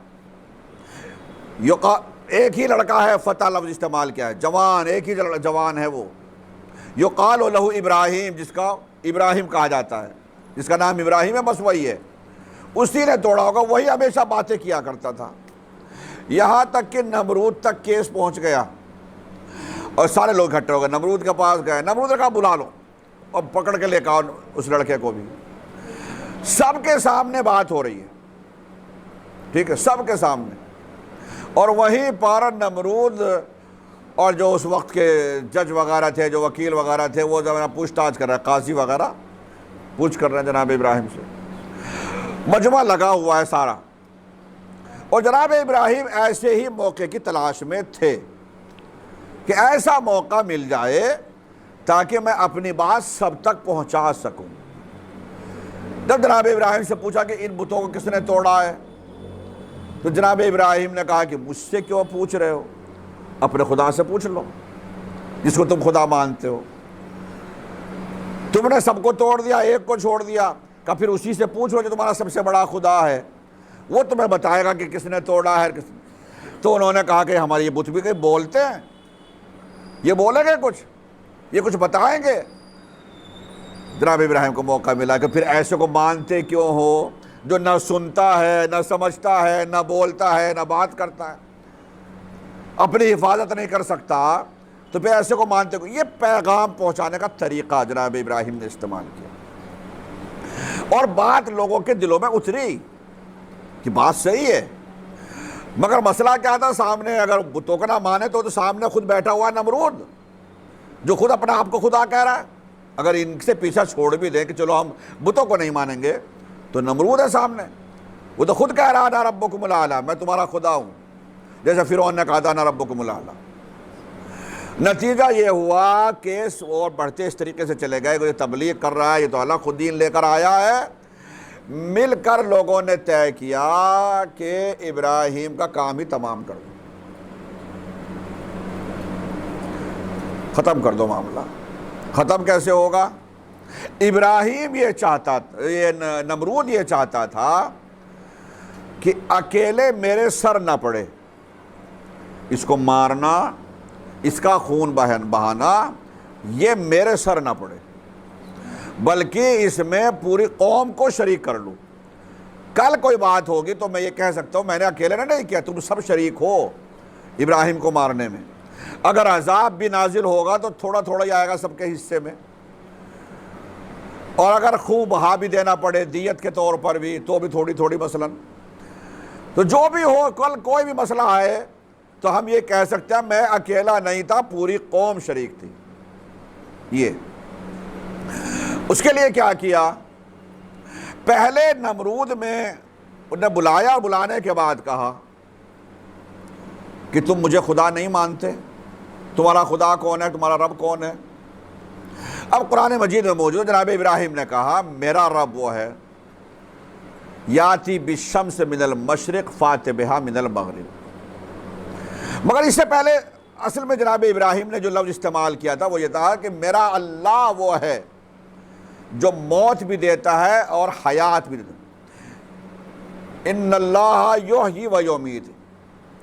Speaker 1: ایک ہی لڑکا ہے، فتح لفظ استعمال کیا ہے، جوان، ایک ہی جوان ہے وہ، یقال لہ ابراہیم، جس کا ابراہیم کہا جاتا ہے، جس کا نام ابراہیم ہے، بس وہی ہے، اسی نے توڑا ہوگا، وہی ہمیشہ باتیں کیا کرتا تھا۔ یہاں تک کہ نمرود تک کیس پہنچ گیا اور سارے لوگ اکٹھے ہو گئے، نمرود کے پاس گئے، نمرود نے کہا بلا لو اور پکڑ کے لے کے آؤ اس لڑکے کو بھی۔ سب کے سامنے بات ہو رہی ہے، ٹھیک ہے، سب کے سامنے، اور وہیں پر نمرود اور جو اس وقت کے جج وغیرہ تھے، جو وکیل وغیرہ تھے، وہ پوچھ تاچھ کر رہے ہیں، قاضی وغیرہ پوچھ کر رہے ہیں جناب ابراہیم سے، مجمع لگا ہوا ہے سارا، اور جناب ابراہیم ایسے ہی موقع کی تلاش میں تھے کہ ایسا موقع مل جائے تاکہ میں اپنی بات سب تک پہنچا سکوں۔ جب جناب ابراہیم سے پوچھا کہ ان بتوں کو کس نے توڑا ہے، تو جناب ابراہیم نے کہا کہ مجھ سے کیوں پوچھ رہے ہو، اپنے خدا سے پوچھ لو جس کو تم خدا مانتے ہو، تم نے سب کو توڑ دیا، ایک کو چھوڑ دیا، کہ پھر اسی سے پوچھو جو تمہارا سب سے بڑا خدا ہے، وہ تمہیں بتائے گا کہ کس نے توڑا ہے۔ تو انہوں نے کہا کہ ہمارے یہ بت بھی کہیں بولتے ہیں، یہ بولیں گے کچھ، یہ کچھ بتائیں گے۔ جناب ابراہیم کو موقع ملا کہ پھر ایسے کو مانتے کیوں ہو جو نہ سنتا ہے، نہ سمجھتا ہے، نہ بولتا ہے، نہ بات کرتا ہے، اپنی حفاظت نہیں کر سکتا، تو پھر ایسے کو مانتے کو۔ یہ پیغام پہنچانے کا طریقہ جناب ابراہیم نے استعمال کیا، اور بات لوگوں کے دلوں میں اتری کہ بات صحیح ہے، مگر مسئلہ کیا تھا؟ سامنے اگر بتوں کا نہ مانے تو سامنے خود بیٹھا ہوا ہے نمرود، جو خود اپنا آپ کو خدا کہہ رہا ہے۔ اگر ان سے پیچھا چھوڑ بھی دیں کہ چلو ہم بتوں کو نہیں مانیں گے، تو نمرود ہے سامنے، وہ تو خود کہہ رہا انا ربکم الاعلی، میں تمہارا خدا ہوں، جیسے فرعون نے کہا تھا انا ربکم الاعلی۔ نتیجہ یہ ہوا کیس اور بڑھتے اس طریقے سے چلے گئے کہ یہ تبلیغ کر رہا ہے، یہ تو اللہ خود دین لے کر آیا ہے۔ مل کر لوگوں نے طے کیا کہ ابراہیم کا کام ہی تمام کر دو، ختم کر دو معاملہ۔ ختم کیسے ہوگا؟ ابراہیم یہ چاہتا، یہ نمرود یہ چاہتا تھا کہ اکیلے میرے سر نہ پڑے، اس کو مارنا، اس کا خون بہانا، یہ میرے سر نہ پڑے، بلکہ اس میں پوری قوم کو شریک کر لوں۔ کل کوئی بات ہوگی تو میں یہ کہہ سکتا ہوں میں نے اکیلے نے نہیں کیا، تم سب شریک ہو ابراہیم کو مارنے میں۔ اگر عذاب بھی نازل ہوگا تو تھوڑا تھوڑا ہی آئے گا سب کے حصے میں، اور اگر خوب بہا بھی دینا پڑے دیت کے طور پر بھی تو بھی تھوڑی تھوڑی مثلاً، تو جو بھی ہو، کل کوئی بھی مسئلہ آئے تو ہم یہ کہہ سکتے ہیں میں اکیلا نہیں تھا، پوری قوم شریک تھی۔ یہ اس کے لیے کیا کیا؟ پہلے نمرود میں انہیں بلایا، اور بلانے کے بعد کہا کہ تم مجھے خدا نہیں مانتے، تمہارا خدا کون ہے، تمہارا رب کون ہے؟ اب قرآن مجید میں موجود جناب ابراہیم نے کہا میرا رب وہ ہے یاتی بالشمس من المشرق فات بہا من المغرب۔ مگر اس سے پہلے اصل میں جناب ابراہیم نے جو لفظ استعمال کیا تھا وہ یہ تھا کہ میرا اللہ وہ ہے جو موت بھی دیتا ہے اور حیات بھی دیتا ہے۔ ان اللہ یحیی و یمیت،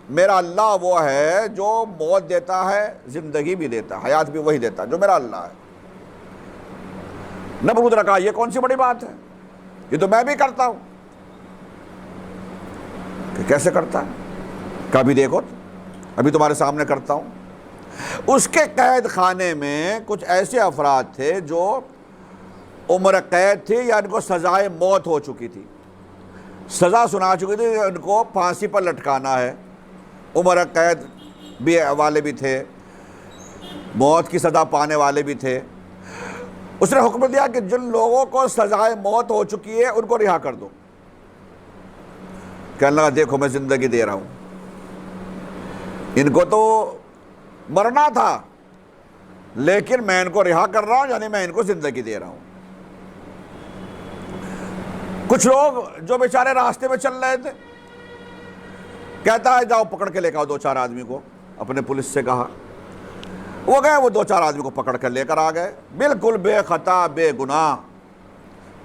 Speaker 1: میرا اللہ وہ ہے جو موت دیتا ہے، زندگی بھی دیتا ہے، حیات بھی وہی دیتا ہے، جو میرا اللہ ہے۔ نمرود نے کہا یہ کون سی بڑی بات ہے، یہ تو میں بھی کرتا ہوں۔ کہ کیسے کرتا ہے؟ کبھی دیکھو ابھی تمہارے سامنے کرتا ہوں۔ اس کے قید خانے میں کچھ ایسے افراد تھے جو عمر قید تھی یا ان کو سزائے موت ہو چکی تھی، سزا سنا چکی تھی، ان کو پھانسی پر لٹکانا ہے، عمر قید بھی والے بھی تھے، موت کی سزا پانے والے بھی تھے۔ اس نے حکم دیا کہ جن لوگوں کو سزائے موت ہو چکی ہے ان کو رہا کر دو۔ کہنے لگا دیکھو میں زندگی دے رہا ہوں، ان کو تو مرنا تھا لیکن میں ان کو رہا کر رہا ہوں، یعنی میں ان کو زندگی دے رہا ہوں۔ کچھ لوگ جو بیچارے راستے میں چل رہے تھے، کہتا ہے جاؤ پکڑ کے لے کے آؤ 2-4 آدمی کو، اپنے پولیس سے کہا، وہ گئے، وہ 2-4 آدمی کو پکڑ کر لے کر آ گئے، بالکل بے خطا بے گناہ،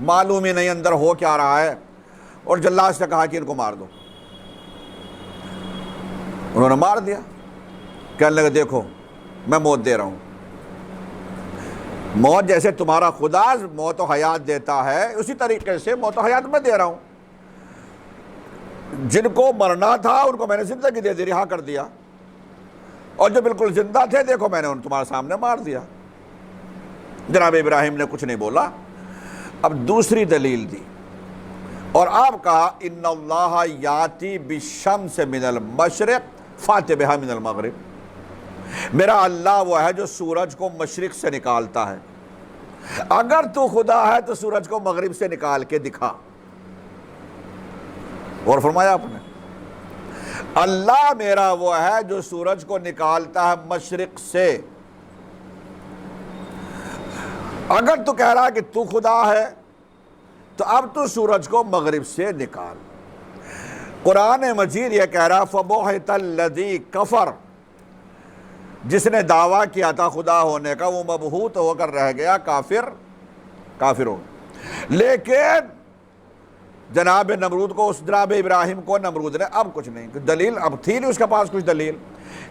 Speaker 1: معلوم ہی نہیں اندر ہو کیا رہا ہے، اور جلاد سے کہا کہ ان کو مار دو۔ انہوں نے مار دیا۔ کہنے لگے دیکھو میں موت دے رہا ہوں، موت جیسے تمہارا خدا موت و حیات دیتا ہے اسی طریقے سے موت و حیات میں دے رہا ہوں، جن کو مرنا تھا ان کو میں نے زندگی دے دی، رہا کر دیا، اور جو بالکل زندہ تھے دیکھو میں نے ان تمہارے سامنے مار دیا۔ جناب ابراہیم نے کچھ نہیں بولا۔ اب دوسری دلیل دی اور آپ کہا ان اللہ یاتی بالشمس من المشرق فات بہا من المغرب، میرا اللہ وہ ہے جو سورج کو مشرق سے نکالتا ہے، اگر تو خدا ہے تو سورج کو مغرب سے نکال کے دکھا۔ اور فرمایا آپ نے اللہ میرا وہ ہے جو سورج کو نکالتا ہے مشرق سے، اگر تو کہہ رہا کہ تو خدا ہے تو اب تو سورج کو مغرب سے نکال۔ قرآن مجید یہ کہہ رہا فَبُہِتَ الَّذِي کفر، جس نے دعویٰ کیا تھا خدا ہونے کا وہ مبہوت ہو کر رہ گیا، کافر ہو۔ لیکن جناب نمرود کو، اس جناب ابراہیم کو نمرود نے اب کچھ نہیں، دلیل اب تھی نہیں اس کے پاس کچھ دلیل،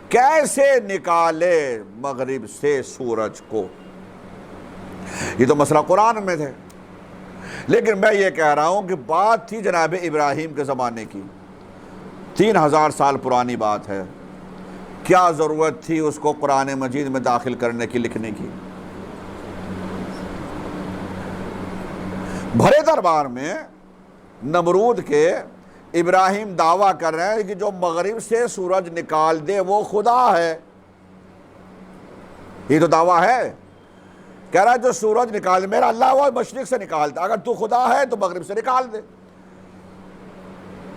Speaker 1: کیسے نکالے مغرب سے سورج کو؟ یہ تو مسئلہ قرآن میں تھے، لیکن میں یہ کہہ رہا ہوں کہ بات تھی جناب ابراہیم کے زمانے کی، 3000 سال پرانی بات ہے، کیا ضرورت تھی اس کو قرآن مجید میں داخل کرنے کی، لکھنے کی؟ بھرے دربار میں نمرود کے ابراہیم دعویٰ کر رہے ہیں کہ جو مغرب سے سورج نکال دے وہ خدا ہے، یہ تو دعویٰ ہے، کہہ رہا ہے جو سورج نکال دے، میرا اللہ وہ مشرق سے نکالتا، اگر تو خدا ہے تو مغرب سے نکال دے۔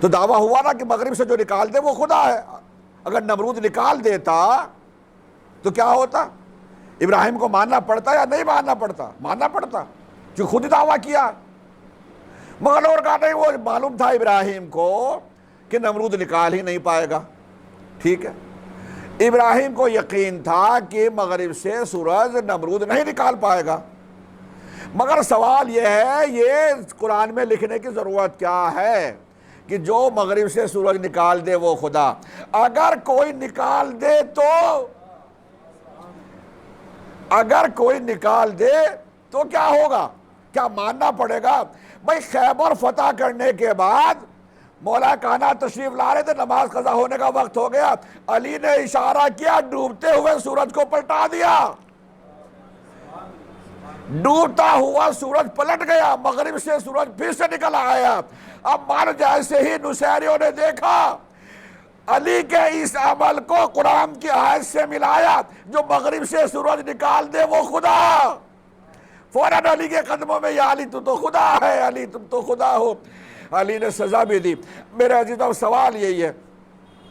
Speaker 1: تو دعویٰ ہوا نا کہ مغرب سے جو نکال دے وہ خدا ہے، اگر نمرود نکال دیتا تو کیا ہوتا؟ ابراہیم کو ماننا پڑتا یا نہیں ماننا پڑتا؟ ماننا پڑتا، جو خود دعویٰ کیا، مگر اور کہا نہیں، وہ معلوم تھا ابراہیم کو کہ نمرود نکال ہی نہیں پائے گا، ٹھیک ہے، ابراہیم کو یقین تھا کہ مغرب سے سورج نمرود نہیں نکال پائے گا، مگر سوال یہ ہے یہ قرآن میں لکھنے کی ضرورت کیا ہے کہ جو مغرب سے سورج نکال دے وہ خدا؟ اگر کوئی نکال دے تو کیا ہوگا؟ کیا ماننا پڑے گا؟ بھائی خیبر فتح کرنے کے بعد مولا کائنات تشریف لا رہے تھے، نماز قضا ہونے کا وقت ہو گیا، علی نے اشارہ کیا، ڈوبتے ہوئے سورج کو پلٹا دیا، ڈوبتا ہوا سورج پلٹ گیا، مغرب سے سورج پھر سے نکل آیا۔ اب مان جیسے ہی نصیریوں نے دیکھا علی کے اس عمل کو قرآن کی آیت سے ملایا، جو مغرب سے سورج نکال دے وہ خدا، فوراً علی کے قدموں میں یا علی تو خدا ہے، علی تم تو خدا ہو۔ علی نے سزا بھی دی۔ میرے عزیز اب سوال یہی ہے،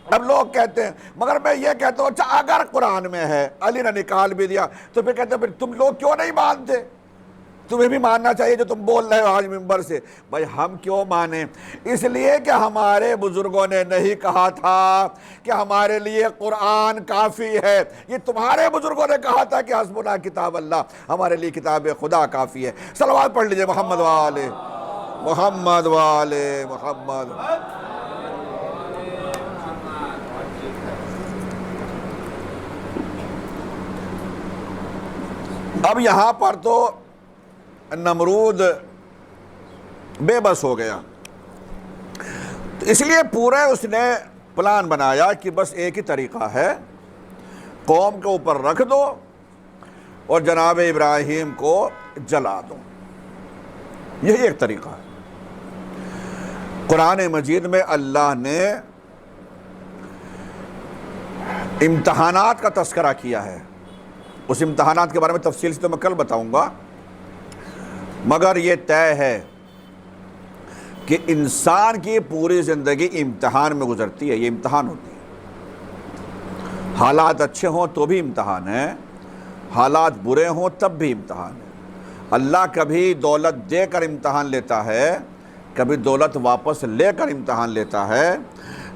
Speaker 1: اب لوگ کہتے ہیں، مگر میں یہ کہتا ہوں اچھا اگر قرآن میں ہے علی نے نکال بھی دیا تو پھر کہتے ہیں پھر تم لوگ کیوں نہیں مانتے؟ تمہیں بھی ماننا چاہیے جو تم بول رہے ہو آج منبر سے۔ بھائی ہم کیوں مانیں؟ اس لیے کہ ہمارے بزرگوں نے نہیں کہا تھا کہ ہمارے لیے قرآن کافی ہے، یہ تمہارے بزرگوں نے کہا تھا کہ حسبنا کتاب اللہ، ہمارے لیے کتاب خدا کافی ہے۔ صلوات پڑھ لیجئے محمد والے محمد والے محمد۔ اب یہاں پر تو نمرود بے بس ہو گیا، تو اس لیے پورا اس نے پلان بنایا کہ بس ایک ہی طریقہ ہے، قوم کے اوپر رکھ دو اور جناب ابراہیم کو جلا دو۔ یہی ایک طریقہ ہے۔ قرآن مجید میں اللہ نے امتحانات کا تذکرہ کیا ہے، اس امتحانات کے بارے میں تفصیل سے تو میں کل بتاؤں گا، مگر یہ طے ہے کہ انسان کی پوری زندگی امتحان میں گزرتی ہے، یہ امتحان ہوتی ہے۔ حالات اچھے ہوں تو بھی امتحان ہے، حالات برے ہوں تب بھی امتحان ہے۔ اللہ کبھی دولت دے کر امتحان لیتا ہے، کبھی دولت واپس لے کر امتحان لیتا ہے،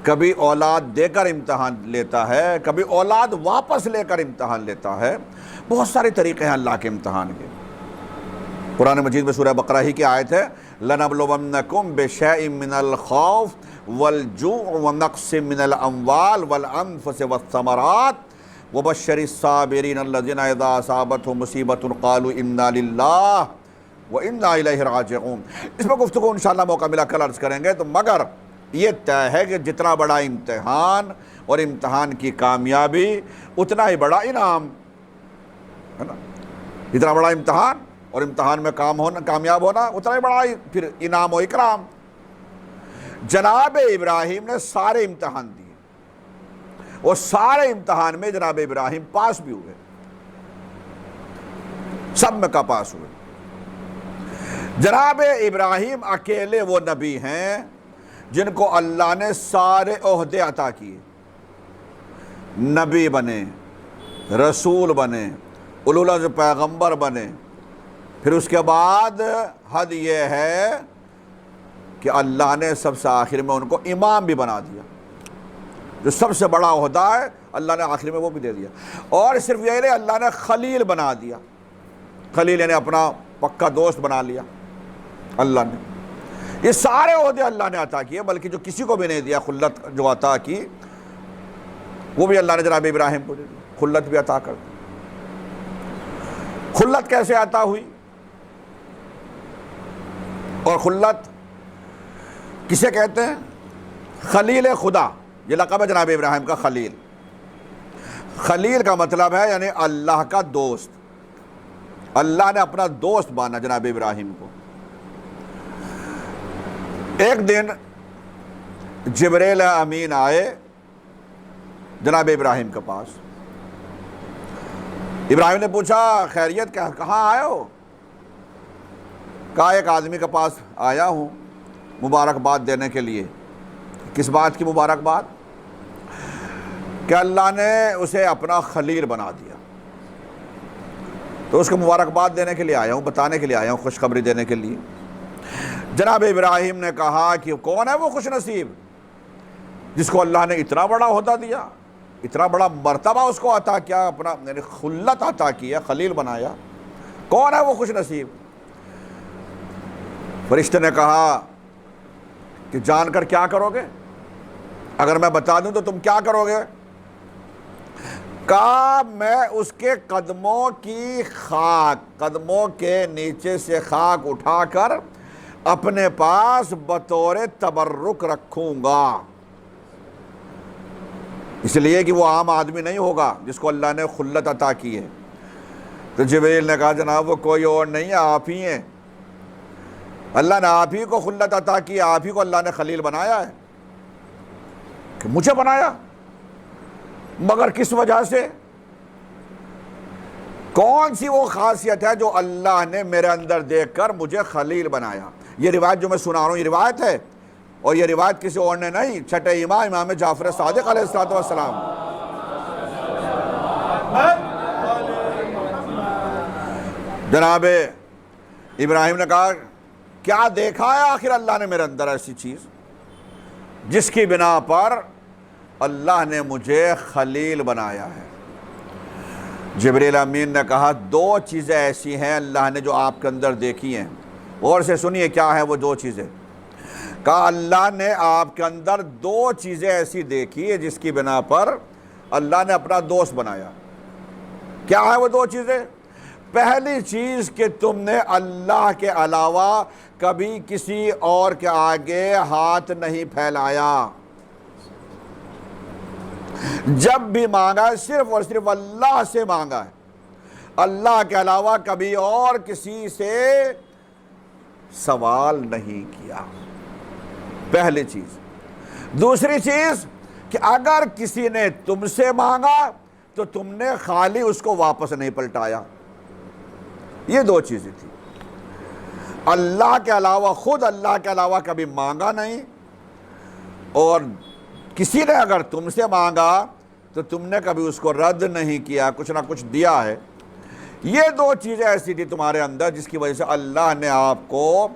Speaker 1: کبھی اولاد دے کر امتحان لیتا ہے، کبھی اولاد واپس لے کر امتحان لیتا ہے۔ بہت سارے طریقے ہیں اللہ کے امتحان کے۔ قرآن مجید میں سورہ بقرہ ہی کی آیت ہے لَنَبْلُوَنَّكُمْ بِشَيْءٍ مِّنَ الْخَوْفِ وَالْجُوعِ وَنَقْصٍ مِّنَ الْأَمْوَالِ وَالْأَنفُسِ وَالثَّمَرَاتِ وَبَشِّرِ الصَّابِرِينَ الَّذِينَ إِذَا أَصَابَتْهُم مُّصِيبَةٌ قَالُوا إِنَّا لِلَّهِ وَإِنَّا إِلَيْهِ رَاجِعُونَ۔ اس میں گفتگو انشاءاللہ موقع ملا کل عرض کریں گے۔ تو مگر یہ طے ہے کہ جتنا بڑا امتحان اور امتحان کی کامیابی اتنا ہی بڑا انعام ہے نا، جتنا بڑا امتحان اور امتحان میں کامیاب ہونا اتنا ہی بڑا پھر انعام و اکرام۔ جناب ابراہیم نے سارے امتحان دیے اور سارے امتحان میں جناب ابراہیم پاس بھی ہوئے، سب میں کا پاس ہوئے۔ جناب ابراہیم اکیلے وہ نبی ہیں جن کو اللہ نے سارے عہدے عطا کیے، نبی بنے، رسول بنے، اولوالعزم پیغمبر بنے۔ پھر اس کے بعد حد یہ ہے کہ اللہ نے سب سے آخر میں ان کو امام بھی بنا دیا، جو سب سے بڑا عہدہ ہے اللہ نے آخر میں وہ بھی دے دیا۔ اور صرف یہی نہیں، اللہ نے خلیل بنا دیا، خلیل یعنی اپنا پکا دوست بنا لیا اللہ نے۔ یہ سارے عہدے اللہ نے عطا کیے، بلکہ جو کسی کو بھی نہیں دیا خلت جو عطا کی وہ بھی اللہ نے جناب ابراہیم کو دے دی، خلت بھی عطا کر دی۔ خلت کیسے عطا ہوئی اور خلت کسے کہتے ہیں؟ خلیل خدا، یہ لقب ہے جناب ابراہیم کا، خلیل۔ خلیل کا مطلب ہے یعنی اللہ کا دوست، اللہ نے اپنا دوست مانا جناب ابراہیم کو۔ ایک دن جبریل امین آئے جناب ابراہیم کے پاس۔ ابراہیم نے پوچھا خیریت کہاں آئے ہو؟ کہا ایک آدمی کے پاس آیا ہوں مبارکباد دینے کے لیے۔ کس بات کی مبارکباد؟ کہ اللہ نے اسے اپنا خلیل بنا دیا، تو اس کو مبارکباد دینے کے لیے آیا ہوں، بتانے کے لیے آیا ہوں، خوشخبری دینے کے لیے۔ جناب ابراہیم نے کہا کہ کون ہے وہ خوش نصیب جس کو اللہ نے اتنا بڑا عہدہ دیا، اتنا بڑا مرتبہ اس کو عطا کیا، اپنا یعنی خلت عطا کیا، خلیل بنایا؟ کون ہے وہ خوش نصیب؟ فرشتے نے کہا کہ جان کر کیا کرو گے؟ اگر میں بتا دوں تو تم کیا کرو گے؟ کہا میں اس کے قدموں کی خاک، قدموں کے نیچے سے خاک اٹھا کر اپنے پاس بطور تبرک رکھوں گا، اس لیے کہ وہ عام آدمی نہیں ہوگا جس کو اللہ نے خلت عطا کی ہے۔ تو جبریل نے کہا جناب وہ کوئی اور نہیں ہے، آپ ہی ہیں، اللہ نے آپ ہی کو خلت عطا کی، آپ ہی کو اللہ نے خلیل بنایا ہے۔ کہ مجھے بنایا؟ مگر کس وجہ سے؟ کون سی وہ خاصیت ہے جو اللہ نے میرے اندر دیکھ کر مجھے خلیل بنایا؟ یہ روایت جو میں سنا رہا ہوں یہ روایت ہے، اور یہ روایت کسی اور نے نہیں، چھٹے امام جعفر صادق علیہ السلام۔ جناب ابراہیم نے کہا کیا دیکھا ہے آخر اللہ نے میرے اندر ایسی چیز جس کی بنا پر اللہ نے مجھے خلیل بنایا ہے؟ جبریل امین نے کہا دو چیزیں ایسی ہیں اللہ نے جو آپ کے اندر دیکھی ہیں، غور سے سنیے کیا ہے وہ دو چیزیں۔ کہا اللہ نے آپ کے اندر دو چیزیں ایسی دیکھی ہے جس کی بنا پر اللہ نے اپنا دوست بنایا۔ کیا ہے وہ دو چیزیں؟ پہلی چیز کہ تم نے اللہ کے علاوہ کبھی کسی اور کے آگے ہاتھ نہیں پھیلایا، جب بھی مانگا ہے صرف اور صرف اللہ سے مانگا ہے، اللہ کے علاوہ کبھی اور کسی سے سوال نہیں کیا، پہلی چیز۔ دوسری چیز کہ اگر کسی نے تم سے مانگا تو تم نے خالی اس کو واپس نہیں پلٹایا۔ یہ دو چیزیں تھیں، اللہ کے علاوہ، خود اللہ کے علاوہ کبھی مانگا نہیں، اور کسی نے اگر تم سے مانگا تو تم نے کبھی اس کو رد نہیں کیا، کچھ نہ کچھ دیا ہے۔ یہ دو چیزیں ایسی تھی تمہارے اندر جس کی وجہ سے اللہ نے آپ کو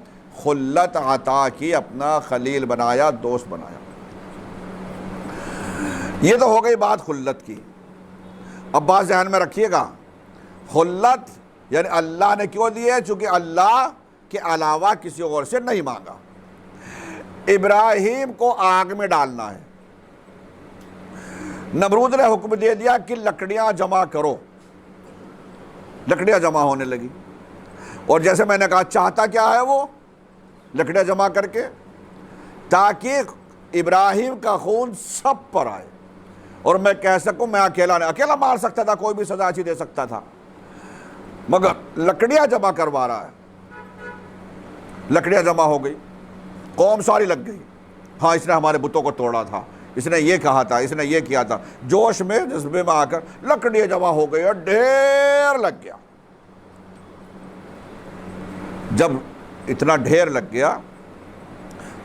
Speaker 1: خلت عطا کی، اپنا خلیل بنایا، دوست بنایا۔ یہ تو ہو گئی بات خلت کی۔ اب بات ذہن میں رکھیے گا، خلت یعنی اللہ نے کیوں دی ہے؟ چونکہ اللہ کے علاوہ کسی اور سے نہیں مانگا۔ ابراہیم کو آگ میں ڈالنا ہے، نمرود نے حکم دے دیا کہ لکڑیاں جمع کرو، لکڑیاں جمع ہونے لگی، اور جیسے میں نے کہا چاہتا کیا ہے وہ؟ لکڑیاں جمع کر کے تاکہ ابراہیم کا خون سب پر آئے، اور میں کہہ سکوں میں اکیلا مار سکتا تھا، کوئی بھی سزا اچھی دے سکتا تھا، مگر لکڑیاں جمع کروا رہا ہے۔ لکڑیاں جمع ہو گئی، قوم ساری لگ گئی، ہاں اس نے ہمارے بتوں کو توڑا تھا، اس نے یہ کہا تھا، اس نے یہ کیا تھا، جوش میں جذبے میں آ کر لکڑیاں جمع ہو گئی اور ڈھیر لگ گیا۔ جب اتنا ڈھیر لگ گیا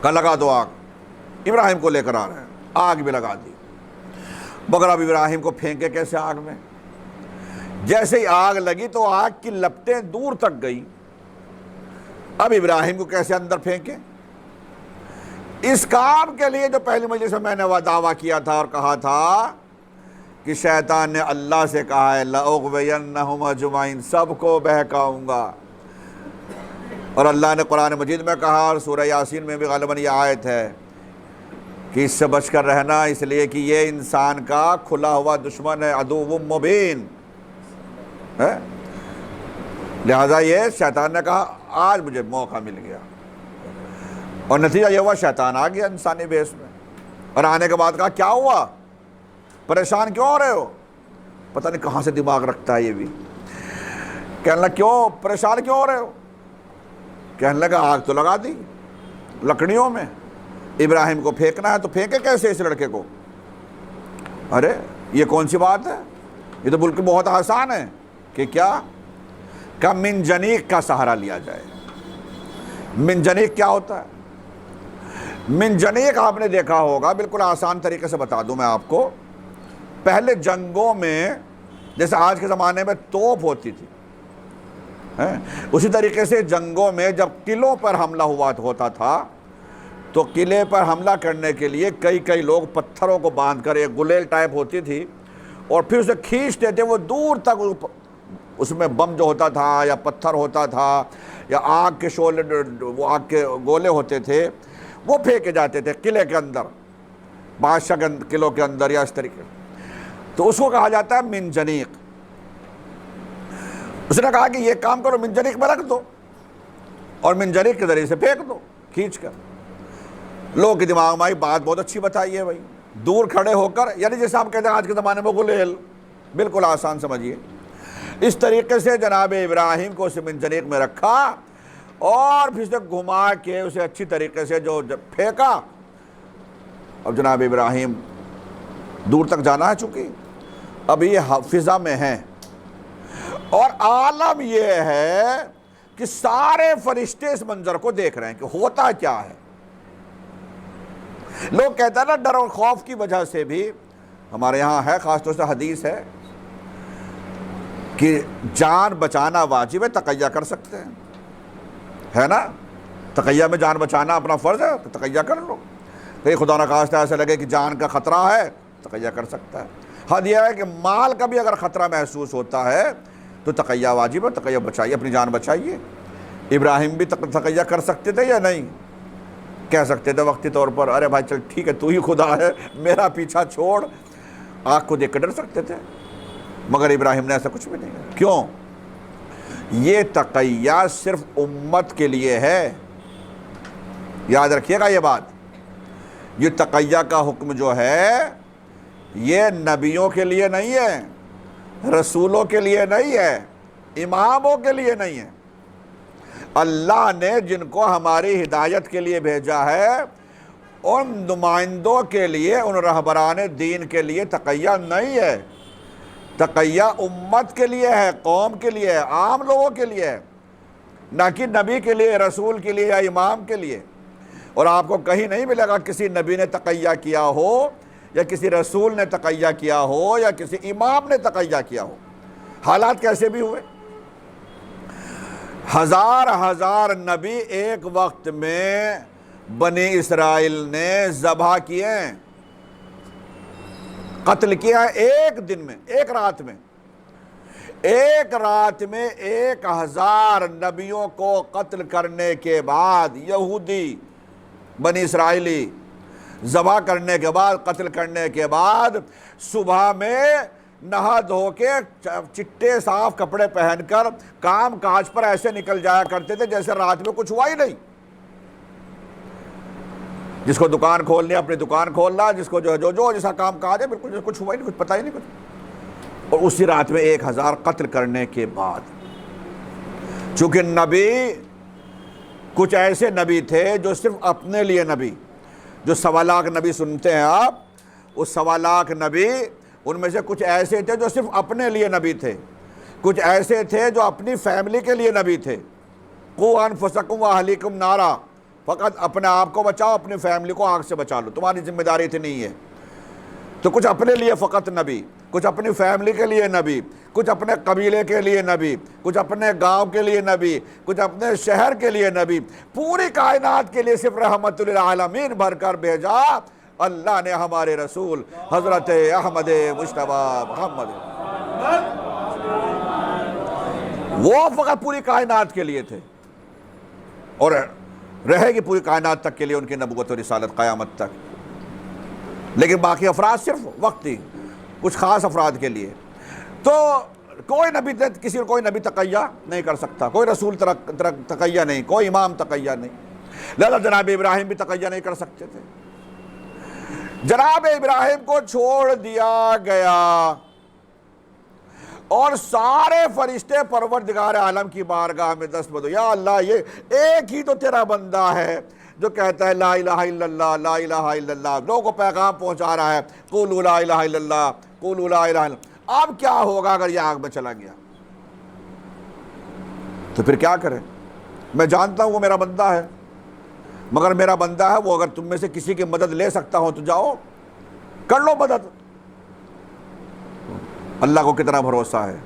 Speaker 1: کہ لگا دو آگ، ابراہیم کو لے کر آ رہے ہیں، آگ بھی لگا دی، مگر اب ابراہیم کو پھینکے کیسے آگ میں؟ جیسے ہی آگ لگی تو آگ کی لپٹیں دور تک گئی، اب ابراہیم کو کیسے اندر پھینکے؟ اس کام کے لیے جو پہلی مجلس میں میں نے وہ دعویٰ کیا تھا اور کہا تھا کہ شیطان نے اللہ سے کہا ہے لَأُغْوِيَنَّهُمْ أَجْمَعِينَ، سب کو بہکاؤں گا، اور اللہ نے قرآن مجید میں کہا، اور سورہ یاسین میں بھی غالباً یہ آیت ہے کہ اس سے بچ کر رہنا، اس لیے کہ یہ انسان کا کھلا ہوا دشمن ہے، عدو مبین ہے۔ لہٰذا یہ شیطان نے کہا آج مجھے موقع مل گیا، اور نتیجہ یہ ہوا شیطان آ گیا انسانی بیس میں، اور آنے کے بعد کہا کیا ہوا، پریشان کیوں ہو رہے ہو؟ پتہ نہیں کہاں سے دماغ رکھتا ہے یہ بھی، کہنے لگا کیوں پریشان کیوں ہو رہے ہو؟ کہنے لگا آگ تو لگا دی لکڑیوں میں، ابراہیم کو پھینکنا ہے تو پھینکے کیسے اس لڑکے کو؟ ارے یہ کون سی بات ہے، یہ تو بلکہ بہت آسان ہے کہ کیا منجنیق کا سہارا لیا جائے۔ منجنیق کیا ہوتا ہے؟ منجنیق آپ نے دیکھا ہوگا، بالکل آسان طریقے سے بتا دوں میں آپ کو، پہلے جنگوں میں جیسے آج کے زمانے میں توپ ہوتی تھی، اسی طریقے سے جنگوں میں جب قلعوں پر حملہ ہوتا تھا تو قلعے پر حملہ کرنے کے لیے کئی لوگ پتھروں کو باندھ کر، ایک گلیل ٹائپ ہوتی تھی، اور پھر اسے کھینچتے تھے، وہ دور تک اس میں بم جو ہوتا تھا یا پتھر ہوتا تھا یا آگ کے شعلے، وہ آگ کے گولے ہوتے تھے، وہ پھینکے جاتے تھے قلعے کے اندر، بادشاہ کے قلعوں کے اندر یا اس طریقے، تو اس کو کہا جاتا ہے منجنیق۔ اس نے کہا کہ یہ کام کرو، منجنیق میں رکھ دو اور منجنیق کے ذریعے سے پھینک دو کھینچ کر۔ لوگوں کے دماغ میں آئی بات بہت اچھی بتائی ہے بھائی، دور کھڑے ہو کر، یعنی جیسے ہم کہتے ہیں آج کے زمانے میں گلیل، بالکل آسان سمجھیے۔ اس طریقے سے جناب ابراہیم کو اسے منجنیق میں رکھا اور پھر اسے گھما کے اسے اچھی طریقے سے جو پھینکا۔ اب جناب ابراہیم دور تک جانا ہے، چونکہ اب یہ فضا میں ہیں، اور عالم یہ ہے کہ سارے فرشتے اس منظر کو دیکھ رہے ہیں کہ ہوتا کیا ہے۔ لوگ کہتے ہیں نا ڈر اور خوف کی وجہ سے بھی، ہمارے یہاں ہے خاص طور سے حدیث ہے کہ جان بچانا واجب ہے، تقیہ کر سکتے ہیں، ہے نا، تقیہ میں جان بچانا اپنا فرض ہے تو تقیہ کر لو، کہیں خدا نخواستہ ایسا لگے کہ جان کا خطرہ ہے تقیہ کر سکتا ہے۔ حد یہ ہے کہ مال کا بھی اگر خطرہ محسوس ہوتا ہے تو تقیہ واجب ہے، تقیہ بچائیے، اپنی جان بچائیے۔ ابراہیم بھی تقیہ کر سکتے تھے یا نہیں؟ کہہ سکتے تھے وقتی طور پر ارے بھائی چل ٹھیک ہے تو ہی خدا ہے، میرا پیچھا چھوڑ، آگ کو دیکھ کر ڈر سکتے تھے، مگر ابراہیم نے ایسا کچھ بھی نہیں کیا۔ کیوں؟ یہ تقیہ صرف امت کے لیے ہے، یاد رکھیے گا یہ بات، یہ تقیہ کا حکم جو ہے یہ نبیوں کے لیے نہیں ہے، رسولوں کے لیے نہیں ہے، اماموں کے لیے نہیں ہے۔ اللہ نے جن کو ہماری ہدایت کے لیے بھیجا ہے ان نمائندوں کے لیے، ان رہبران دین کے لیے تقیہ نہیں ہے، تقیہ امت کے لیے ہے، قوم کے لیے ہے، عام لوگوں کے لیے ہے، نہ کہ نبی کے لیے، رسول کے لیے یا امام کے لیے۔ اور آپ کو کہیں نہیں ملے گا کسی نبی نے تقیہ کیا ہو یا کسی رسول نے تقیہ کیا ہو یا کسی امام نے تقیہ کیا ہو۔ حالات کیسے بھی ہوئے، ہزار نبی ایک وقت میں بنی اسرائیل نے ذبح کیے ہیں، قتل کیا ہے ایک دن میں، ایک رات میں، ایک رات میں 1000 نبیوں کو قتل کرنے کے بعد، یہودی بنی اسرائیلی ذبح کرنے کے بعد، قتل کرنے کے بعد، صبح میں نہا دھو کے چٹے صاف کپڑے پہن کر کام کاج پر ایسے نکل جایا کرتے تھے جیسے رات میں کچھ ہوا ہی نہیں۔ جس کو دکان کھولنی ہے اپنی دکان کھول رہا، جس کو جو جیسا کام کاج ہے بالکل کچھ ہوا ہی نہیں، کچھ پتہ ہی نہیں کچھ۔ اور اسی رات میں 1000 قتل کرنے کے بعد، چونکہ نبی کچھ ایسے نبی تھے جو صرف اپنے لیے نبی، جو 1.25 لاکھ نبی سنتے ہیں آپ، اس 1.25 لاکھ نبی ان میں سے کچھ ایسے تھے جو صرف اپنے لیے نبی تھے، کچھ ایسے تھے جو اپنی فیملی کے لیے نبی تھے۔ قوا انفسکم واہلیکم نارا، فقط اپنے آپ کو بچاؤ، اپنی فیملی کو آگ سے بچا لو، تمہاری ذمہ داری اتنی ہی ہے۔ تو کچھ اپنے لیے فقط نبی، کچھ اپنی فیملی کے لیے نبی، کچھ اپنے قبیلے کے لیے نبی، کچھ اپنے گاؤں کے لیے نبی، کچھ اپنے شہر کے لیے نبی، پوری کائنات کے لیے صرف رحمت للعالمین بھر کر بھیجا اللہ نے ہمارے رسول حضرت احمد مجتبیٰ محمد، وہ فقط پوری کائنات کے لیے تھے، اور رہے گی پوری کائنات تک کے لیے ان کی نبوت و رسالت قیامت تک۔ لیکن باقی افراد صرف وقتی، کچھ خاص افراد کے لیے۔ تو کوئی نبی تقیہ نہیں کر سکتا، کوئی رسول تقیہ نہیں، کوئی امام تقیہ نہیں، لہذا جناب ابراہیم بھی تقیہ نہیں کر سکتے تھے۔ جناب ابراہیم کو چھوڑ دیا گیا اور سارے فرشتے پروردگار عالم کی بارگاہ میں دست بدو، یا اللہ یہ ایک ہی تو تیرا بندہ ہے جو کہتا ہے لا الہ الا اللہ، لا الہ الا اللہ، لوگوں کو پیغام پہنچا رہا ہے قولوا لا الہ الا اللہ، قولوا لا الہ الا اللہ۔ اب کیا ہوگا اگر یہ آگ میں چلا گیا؟ تو پھر کیا کرے؟ میں جانتا ہوں وہ میرا بندہ ہے، مگر میرا بندہ ہے وہ، اگر تم میں سے کسی کی مدد لے سکتا ہو تو جاؤ کر لو مدد۔ اللہ کو کتنا بھروسہ ہے،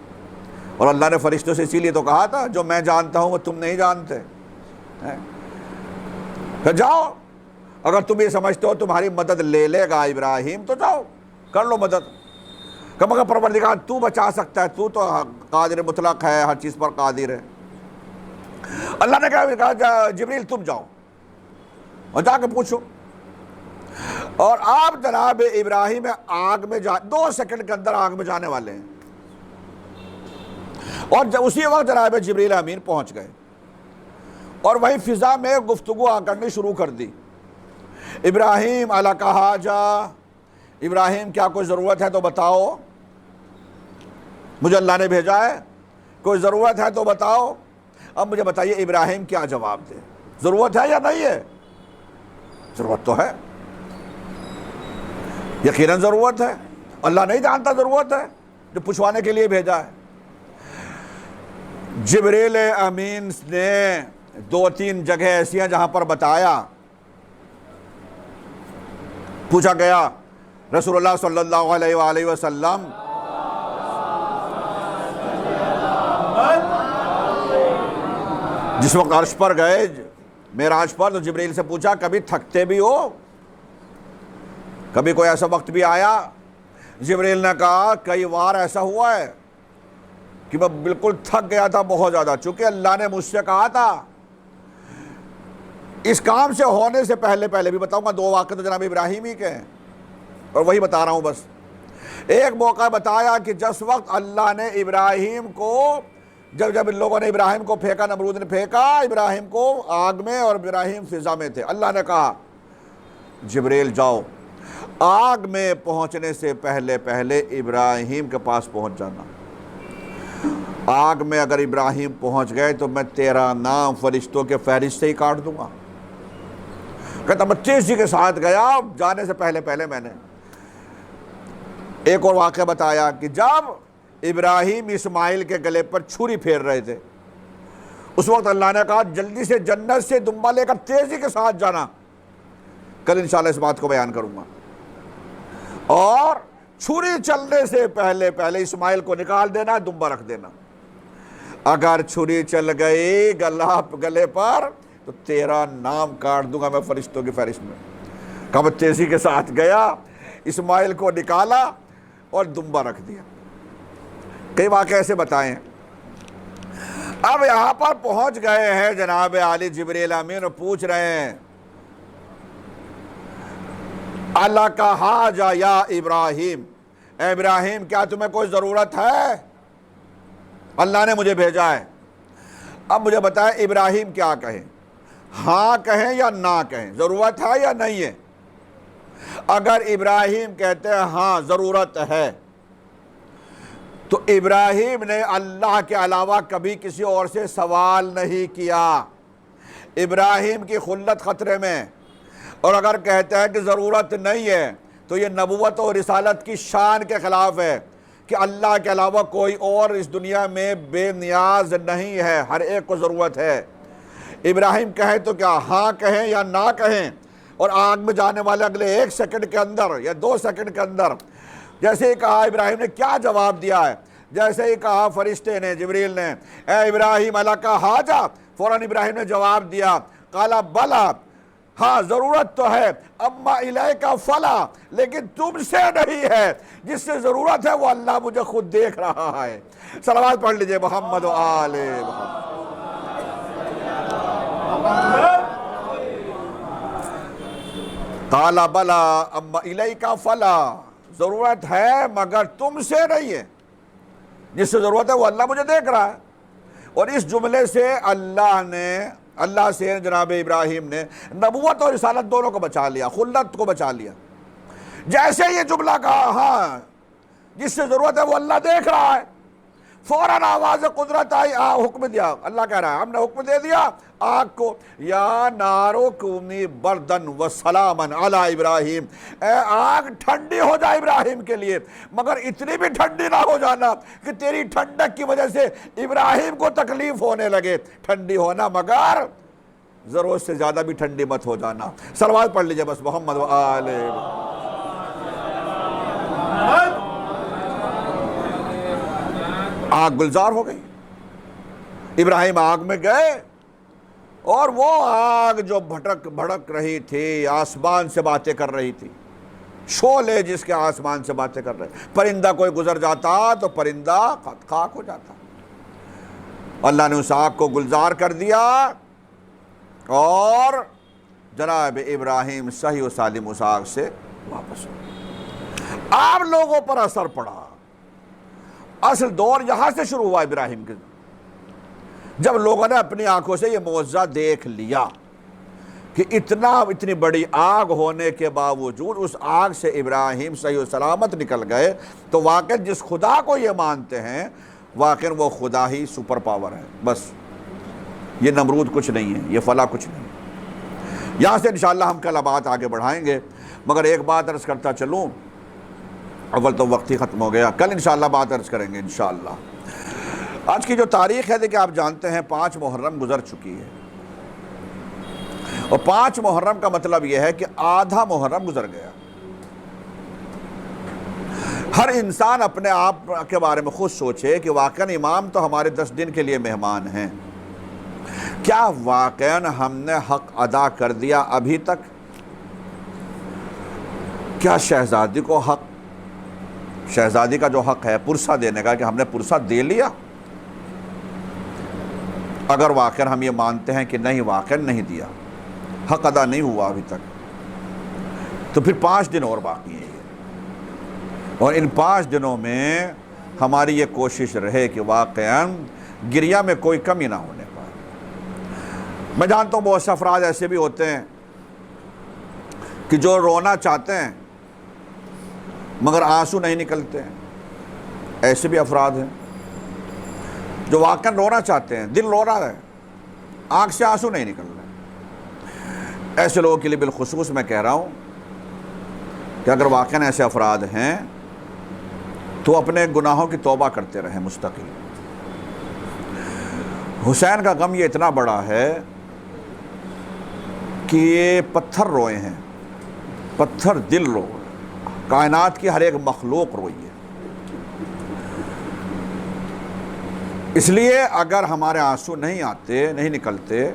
Speaker 1: اور اللہ نے فرشتوں سے اسی لیے تو کہا تھا جو میں جانتا ہوں وہ تم نہیں جانتے، کہ جاؤ، اگر تم یہ سمجھتے ہو تمہاری مدد لے لے گا ابراہیم تو جاؤ کر لو مدد۔ کہ مگر پروردگار تو بچا سکتا ہے، تو قادر مطلق ہے، ہر چیز پر قادر ہے۔ اللہ نے کہا جبریل تم جاؤ اور جا کے پوچھو، اور آپ جناب ابراہیم آگ میں 2 سیکنڈ کے اندر آگ میں جانے والے ہیں، اور اسی وقت جناب جبریل امین پہنچ گئے، اور وہی فضا میں گفتگو کرنی شروع کر دی۔ ابراہیم الک حاجہ، ابراہیم کیا کوئی ضرورت ہے تو بتاؤ، مجھے اللہ نے بھیجا ہے، کوئی ضرورت ہے تو بتاؤ۔ اب مجھے بتائیے ابراہیم کیا جواب دے، ضرورت ہے یا نہیں ہے؟ ضرورت تو ہے، یقیناً ضرورت ہے، اللہ نہیں جانتا ضرورت ہے جو پوچھوانے کے لیے بھیجا ہے۔ جبریل امین نے 2-3 جگہ ایسی ہیں جہاں پر بتایا، پوچھا گیا رسول اللہ صلی اللہ علیہ وآلہ وسلم جس وقت عرش پر گئے معراج پر، تو جبریل سے پوچھا کبھی تھکتے بھی ہو؟ کبھی کوئی ایسا وقت بھی آیا؟ جبریل نے کہا کئی بار ایسا ہوا ہے کہ میں بالکل تھک گیا تھا بہت زیادہ، چونکہ اللہ نے مجھ سے کہا تھا اس کام سے ہونے سے پہلے بھی بتاؤں گا 2 واقعے تو جناب ابراہیم ہی کے ہیں، اور وہی بتا رہا ہوں بس۔ ایک موقع بتایا کہ جس وقت اللہ نے ابراہیم کو، جب ان لوگوں نے ابراہیم کو پھینکا، نمرود نے پھینکا ابراہیم کو آگ میں، اور ابراہیم فضا میں تھے، اللہ نے کہا جبریل جاؤ، آگ میں پہنچنے سے پہلے ابراہیم کے پاس پہنچ جانا، آگ میں اگر ابراہیم پہنچ گئے تو میں تیرا نام فرشتوں کے فہرست سے ہی کاٹ دوں گا۔ کہتا میں تیزی کے ساتھ گیا، جانے سے پہلے میں نے ایک اور واقعہ بتایا کہ جب ابراہیم اسماعیل کے گلے پر چھری پھیر رہے تھے، اس وقت اللہ نے کہا جلدی سے جنت سے دمبا لے کر تیزی کے ساتھ جانا۔ کل انشاءاللہ اس بات کو بیان کروں گا۔ اور چھری چلنے سے پہلے اسماعیل کو نکال دینا، دمبا رکھ دینا۔ اگر چھری چل گئی گلے پر تو تیرا نام کاٹ دوں گا میں فرشتوں کی فہرست میں۔ کب تیزی کے ساتھ گیا، اسماعیل کو نکالا اور دمبا رکھ دیا۔ کئی واقعے ایسے بتائے ہیں۔ اب یہاں پر پہنچ گئے ہیں جناب عالی جبریل امین اور پوچھ رہے ہیں اللہ کا حاجہ یا ابراہیم، اے ابراہیم کیا تمہیں کوئی ضرورت ہے؟ اللہ نے مجھے بھیجا ہے۔ اب مجھے بتائیں ابراہیم کیا کہیں، ہاں کہیں یا نہ کہیں، ضرورت ہے یا نہیں ہے؟ اگر ابراہیم کہتے ہیں ہاں ضرورت ہے تو ابراہیم نے اللہ کے علاوہ کبھی کسی اور سے سوال نہیں کیا، ابراہیم کی خلت خطرے میں۔ اور اگر کہتے ہیں کہ ضرورت نہیں ہے تو یہ نبوت اور رسالت کی شان کے خلاف ہے کہ اللہ کے علاوہ کوئی اور اس دنیا میں بے نیاز نہیں ہے، ہر ایک کو ضرورت ہے۔ ابراہیم کہیں تو کیا ہاں کہیں یا نہ کہیں؟ اور آگ میں جانے والے اگلے 1 سیکنڈ کے اندر یا 2 سیکنڈ کے اندر جیسے ہی کہا ابراہیم نے کیا جواب دیا ہے؟ جیسے ہی کہا فرشتے نے، جبریل نے اے ابراہیم اللہ کا حاجہ، فوراً ابراہیم نے جواب دیا قالا بلا، ہاں ضرورت تو ہے، اما الیک فلا، لیکن تم سے نہیں ہے، جس سے ضرورت ہے وہ اللہ مجھے خود دیکھ رہا ہے۔ صلوات پڑھ لیجئے محمد و آل محمد۔ قال بلا اما الیک فلا، ضرورت ہے مگر تم سے نہیں ہے، جس سے ضرورت ہے وہ اللہ مجھے دیکھ رہا ہے۔ اور اس جملے سے اللہ سے جناب ابراہیم نے نبوت اور رسالت دونوں کو بچا لیا، خلت کو بچا لیا۔ جیسے یہ جملہ کہا ہاں جس سے ضرورت ہے وہ اللہ دیکھ رہا ہے، فوراً آواز قدرت آئی، حکم دیا، اللہ کہہ رہا ہے ہم نے حکم دے دیا آگ کو، یا نارو کونی بردن و سلامن علی ابراہیم، اے آگ ٹھنڈی ہو جائے ابراہیم کے لیے، مگر اتنی بھی ٹھنڈی نہ ہو جانا کہ تیری ٹھنڈک کی وجہ سے ابراہیم کو تکلیف ہونے لگے، ٹھنڈی ہونا مگر ضرورت سے زیادہ بھی ٹھنڈی مت ہو جانا۔ صلوات پڑھ لیجئے بس محمد و آل۔ آگ گلزار ہو گئی، ابراہیم آگ میں گئے اور وہ آگ جو بھڑک رہی تھی آسمان سے باتیں کر رہی تھی، شعلے جس کے آسمان سے باتیں کر رہے، پرندہ کوئی گزر جاتا تو پرندہ خاک ہو جاتا۔ اللہ نے اس آگ کو گلزار کر دیا اور جناب ابراہیم صحیح و سالم اس آگ سے واپس ہو۔ آپ لوگوں پر اثر پڑا، اصل دور یہاں سے شروع ہوا ابراہیم کے، جب لوگوں نے اپنی آنکھوں سے یہ معجزہ دیکھ لیا کہ اتنی بڑی آگ ہونے کے باوجود اس آگ سے ابراہیم صحیح و سلامت نکل گئے، تو واقع جس خدا کو یہ مانتے ہیں واقع وہ خدا ہی سپر پاور ہے، بس یہ نمرود کچھ نہیں ہے، یہ فلاں کچھ نہیں ہے۔ یہاں سے انشاءاللہ ہم کل بات آگے بڑھائیں گے، مگر ایک بات عرض کرتا چلوں، اول تو وقت ہی ختم ہو گیا، کل انشاءاللہ بات عرض کریں گے انشاءاللہ۔ آج کی جو تاریخ ہے دیکھیں آپ جانتے ہیں 5 محرم گزر چکی ہے، اور 5 محرم کا مطلب یہ ہے کہ آدھا محرم گزر گیا۔ ہر انسان اپنے آپ کے بارے میں خود سوچے کہ واقعاً امام تو ہمارے 10 دن کے لیے مہمان ہیں، کیا واقعاً ہم نے حق ادا کر دیا ابھی تک؟ کیا شہزادی کو حق، شہزادی کا جو حق ہے پرسہ دینے کا، کہ ہم نے پرسہ دے لیا؟ اگر واقعاً ہم یہ مانتے ہیں کہ نہیں واقعاً نہیں دیا، حق ادا نہیں ہوا ابھی تک، تو پھر 5 دن اور باقی ہیں، اور ان 5 دنوں میں ہماری یہ کوشش رہے کہ واقعاً گریہ میں کوئی کمی نہ ہونے پائے۔ میں جانتا ہوں بہت سے افراد ایسے بھی ہوتے ہیں کہ جو رونا چاہتے ہیں مگر آنسو نہیں نکلتے ہیں، ایسے بھی افراد ہیں۔ جو واقعاً رونا چاہتے ہیں، دل رو رہا ہے، آنکھ سے آنسو نہیں نکل رہے، ایسے لوگوں کے لیے بالخصوص میں کہہ رہا ہوں کہ اگر واقعاً ایسے افراد ہیں تو اپنے گناہوں کی توبہ کرتے رہیں مستقل۔ حسین کا غم یہ اتنا بڑا ہے کہ یہ پتھر روئے ہیں، پتھر دل رو، کائنات کی ہر ایک مخلوق روئی ہے۔ اس لیے اگر ہمارے آنسو نہیں آتے، نہیں نکلتے،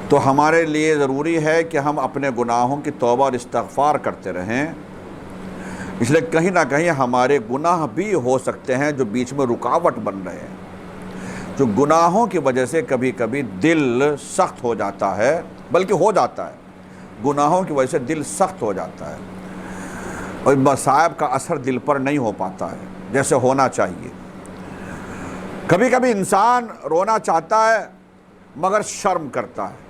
Speaker 1: تو ہمارے لیے ضروری ہے کہ ہم اپنے گناہوں کی توبہ اور استغفار کرتے رہیں، اس لیے کہیں نہ کہیں ہمارے گناہ بھی ہو سکتے ہیں جو بیچ میں رکاوٹ بن رہے ہیں، جو گناہوں کی وجہ سے کبھی کبھی دل سخت ہو جاتا ہے، بلکہ ہو جاتا ہے، گناہوں کی وجہ سے دل سخت ہو جاتا ہے اور مصائب کا اثر دل پر نہیں ہو پاتا ہے جیسے ہونا چاہیے۔ کبھی کبھی انسان رونا چاہتا ہے مگر شرم کرتا ہے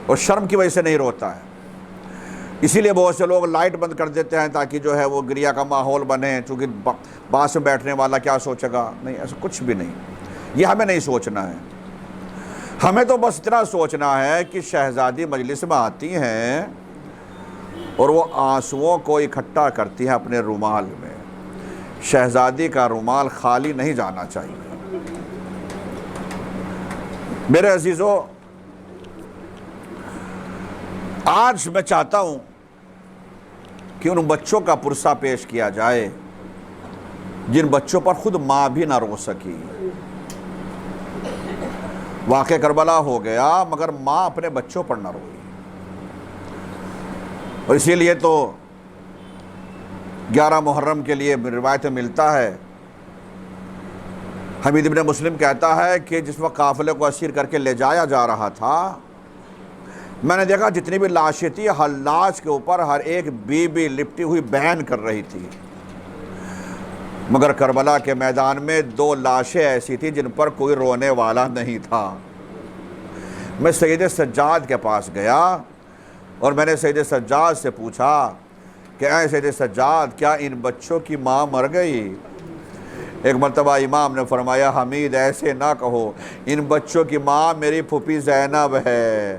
Speaker 1: اور شرم کی وجہ سے نہیں روتا ہے، اسی لیے بہت سے لوگ لائٹ بند کر دیتے ہیں تاکہ جو ہے وہ گریہ کا ماحول بنے، چونکہ پاس میں بیٹھنے والا کیا سوچے گا۔ نہیں، ایسا کچھ بھی نہیں، یہ ہمیں نہیں سوچنا ہے۔ ہمیں تو بس اتنا سوچنا ہے کہ شہزادی مجلس میں آتی ہیں اور وہ آنسوؤں کو اکٹھا کرتی ہیں اپنے رومال میں، شہزادی کا رومال خالی نہیں جانا چاہیے۔ میرے عزیزو، آج میں چاہتا ہوں کہ ان بچوں کا پرسہ پیش کیا جائے جن بچوں پر خود ماں بھی نہ رو سکی۔ واقعہ کربلا ہو گیا مگر ماں اپنے بچوں پر نہ روئی، اور اسی لیے تو 11 محرم کے لیے روایت میں ملتا ہے، حمید ابن مسلم کہتا ہے کہ جس وقت قافلے کو اسیر کر کے لے جایا جا رہا تھا، میں نے دیکھا جتنی بھی لاشیں تھی ہر لاش کے اوپر ہر ایک بی بی لپٹی ہوئی بہن کر رہی تھی، مگر کربلا کے میدان میں 2 لاشیں ایسی تھی جن پر کوئی رونے والا نہیں تھا۔ میں سید سجاد کے پاس گیا اور میں نے سید سجاد سے پوچھا کہ اے سید سجاد، کیا ان بچوں کی ماں مر گئی؟ ایک مرتبہ امام نے فرمایا، حمید ایسے نہ کہو، ان بچوں کی ماں میری پھوپھی زینب ہے،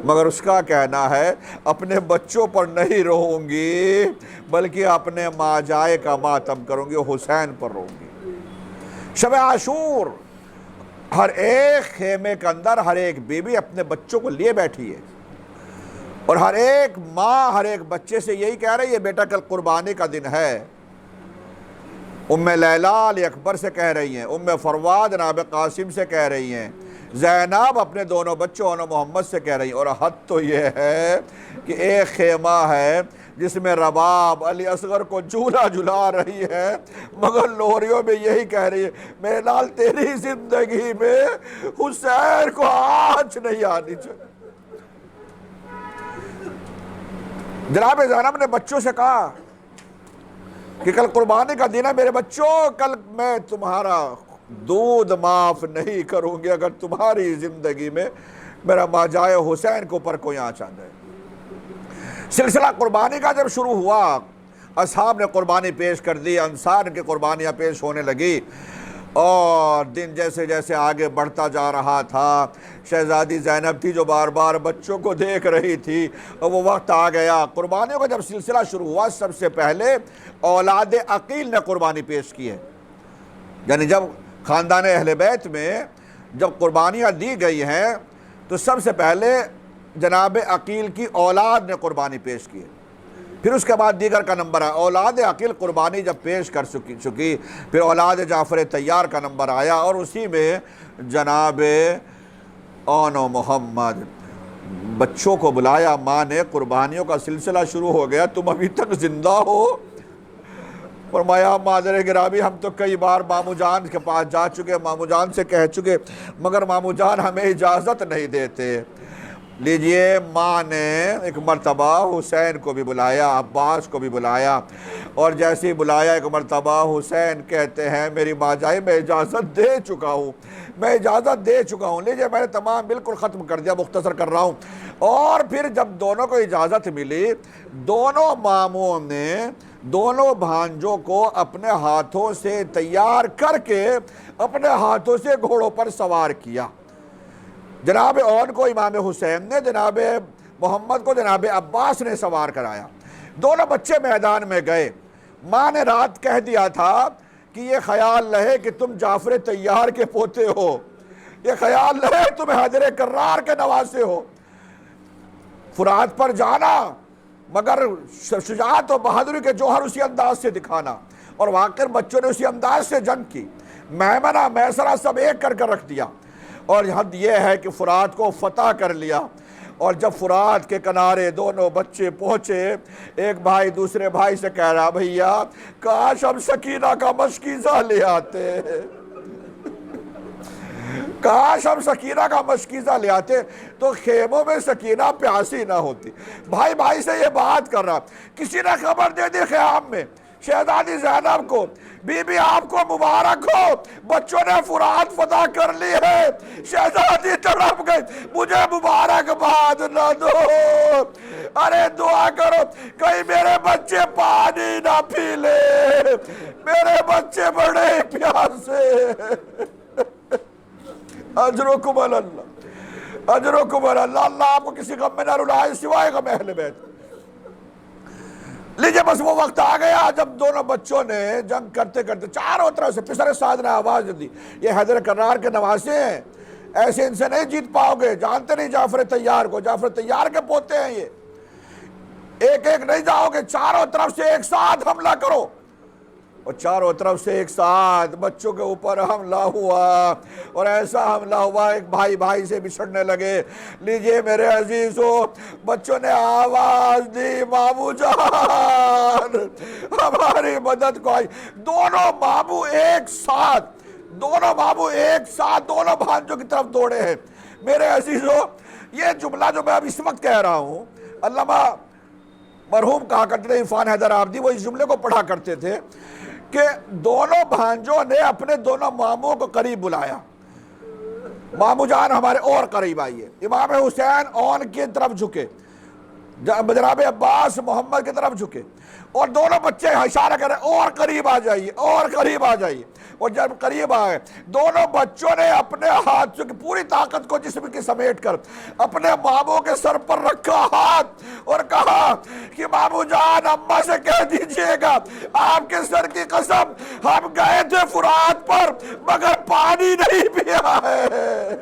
Speaker 1: مگر اس کا کہنا ہے اپنے بچوں پر نہیں رہوں گی بلکہ اپنے ماں جائے کا ماتم کروں گی، حسین پر رہوں گی۔ شب عاشور ہر ایک خیمے کے اندر ہر ایک بیوی اپنے بچوں کو لیے بیٹھی ہے اور ہر ایک ماں ہر ایک بچے سے یہی کہہ رہی ہے، بیٹا کل قربانی کا دن ہے۔ ام لیلہ علی اکبر سے کہہ رہی ہیں، ام فرواد جناب قاسم سے کہہ رہی ہیں، زینب اپنے دونوں بچوں اور محمد سے کہہ رہی ہیں، اور حد تو یہ ہے کہ ایک خیمہ ہے جس میں رباب علی اصغر کو جھولا جھلا رہی ہے مگر لوریوں میں یہی کہہ رہی ہے، میرے لال تیری زندگی میں حسین کو آنچ نہیں آنی چاہیے۔ جناب زینب نے بچوں سے کہا کہ کل قربانی کا دن ہے میرے بچوں، کل میں تمہارا دودھ معاف نہیں کروں گی اگر تمہاری زندگی میں میرا ماجائے حسین کے اوپر کوئی آنچ آ جائے۔ سلسلہ قربانی کا جب شروع ہوا، اصحاب نے قربانی پیش کر دی، انصار کی قربانیاں پیش ہونے لگی، اور دن جیسے جیسے آگے بڑھتا جا رہا تھا، شہزادی زینب تھی جو بار بار بچوں کو دیکھ رہی تھی، اور وہ وقت آ گیا قربانیوں کا جب سلسلہ شروع ہوا، سب سے پہلے اولاد عقیل نے قربانی پیش کی ہے۔ یعنی جب خاندان اہل بیت میں جب قربانیاں دی گئی ہیں تو سب سے پہلے جناب عقیل کی اولاد نے قربانی پیش کی ہے، پھر اس کے بعد دیگر کا نمبر ہے۔ اولاد عقیل قربانی جب پیش کر چکی، پھر اولاد جعفر طیار کا نمبر آیا، اور اسی میں جناب اون و محمد بچوں کو بلایا ماں نے، قربانیوں کا سلسلہ شروع ہو گیا، تم ابھی تک زندہ ہو؟ فرمایا مادر گرامی ہم تو کئی بار مامو جان کے پاس جا چکے، مامو جان سے کہہ چکے، مگر مامو جان ہمیں اجازت نہیں دیتے۔ لیجئے، ماں نے ایک مرتبہ حسین کو بھی بلایا، عباس کو بھی بلایا، اور جیسے ہی بلایا ایک مرتبہ حسین کہتے ہیں میری ماں جائے میں اجازت دے چکا ہوں، میں اجازت دے چکا ہوں، لیجئے میں نے تمام بالکل ختم کر دیا، مختصر کر رہا ہوں۔ اور پھر جب دونوں کو اجازت ملی، دونوں ماموں نے دونوں بھانجوں کو اپنے ہاتھوں سے تیار کر کے اپنے ہاتھوں سے گھوڑوں پر سوار کیا۔ جناب اون کو امام حسین نے، جناب محمد کو جناب عباس نے سوار کرایا۔ دونوں بچے میدان میں گئے۔ ماں نے رات کہہ دیا تھا کہ یہ خیال رہے کہ تم جعفر طیار کے پوتے ہو، یہ خیال رہے تم حیدر کرار کے نواسے ہو۔ فرات پر جانا مگر شجاعت و بہادری کے جوہر اسی انداز سے دکھانا، اور واقعی بچوں نے اسی انداز سے جنگ کی، میمنہ میسرہ سب ایک کر رکھ دیا، اور حد یہ ہے کہ فرات کو فتح کر لیا۔ اور جب فرات کے کنارے دونوں بچے پہنچے، ایک بھائی دوسرے بھائی سے کہہ رہا، بھیا کاش ہم سکینہ کا مشکیزہ لے آتے، کاش ہم سکینہ کا مشکیزہ لے آتے تو خیموں میں سکینہ پیاسی نہ ہوتی۔ بھائی بھائی سے یہ بات کر رہا، کسی نے خبر دے دی خیام میں شہزادی زینب کو، بی بی آپ کو مبارک ہو، بچوں نے فرات فتح کر لی ہے۔ شہزادی تڑپ گئی، مجھے مبارک باد نہ دو، ارے دعا کرو کہیں میرے بچے پانی نہ پی لے، میرے بچے بڑے پیاسے۔ اجرکم اللہ، اجرکم اللہ، اللہ آپ کو کسی غم میں نہ رلائے سوائے غم اہل بیت۔ لیجئے بس وہ وقت آ گیا جب دونوں بچوں نے جنگ کرتے کرتے چاروں طرف سے پسر سعد نے آواز دی، یہ حیدر کرار کے نواسے ہیں، ایسے ان سے نہیں جیت پاؤ گے، جانتے نہیں جعفر طیار کو، جعفر طیار کے پوتے ہیں یہ، ایک ایک نہیں جاؤ گے، چاروں طرف سے ایک ساتھ حملہ کرو۔ اور چاروں طرف سے ایک ساتھ بچوں کے اوپر حملہ ہوا، اور ایسا حملہ ہوا ایک بھائی بھائی سے بچھڑنے لگے۔ لیجئے میرے عزیزو، بچوں نے آواز دی، مامو جان ہماری مدد کو آئی۔ دونوں مامو ایک ساتھ، دونوں مامو ایک ساتھ دونوں بھانجوں کی طرف دوڑے ہیں۔ میرے عزیزو، یہ جملہ جو میں اب اس وقت کہہ رہا ہوں، علامہ مرحوم کہا کرتے تھے عرفان حیدر آبادی، وہ اس جملے کو پڑھا کرتے تھے کہ دونوں بھانجوں نے اپنے دونوں ماموں کو قریب بلایا، مامو جان ہمارے اور قریب آئیے۔ امام حسین اون کی طرف جھکے، جناب عباس محمد کی طرف جھکے، اور دونوں بچے اشارہ کر رہے اور قریب آ جائیے، اور قریب آ جائیے۔ اور جب قریب آئے، دونوں بچوں نے اپنے ہاتھ کی پوری طاقت کو جسم کی سمیٹ کر اپنے ماموں کے سر پر رکھا ہاتھ، اور کہا کہ مامو جان اماں سے کہہ دیجئے گا، آپ کے سر کی قسم ہم گئے تھے فرات پر مگر پانی نہیں پیا ہے،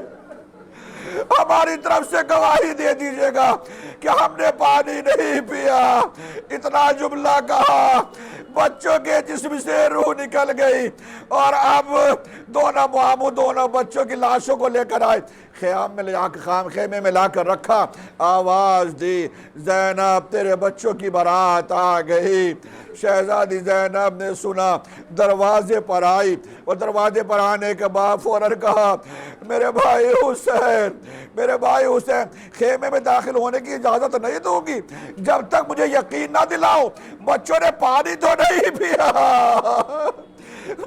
Speaker 1: ہماری طرف سے گواہی دے دیجئے گا کہ ہم نے پانی نہیں پیا۔ اتنا جملہ کہا، بچوں کے جسم سے روح نکل گئی، اور اب دونوں ماموں دونوں بچوں کی لاشوں کو لے کر آئے، خیمے میں لا کر رکھا، آواز دی، زینب تیرے بچوں کی بارات آ گئی۔ شہزادی زینب نے سنا، دروازے پر آئی، اور دروازے پر آنے کے بعد فوراً کہا، میرے بھائی حسین، میرے بھائی حسین، خیمے میں داخل ہونے کی اجازت نہیں دوں گی جب تک مجھے یقین نہ دلاؤ بچوں نے پانی تو نہیں پیا،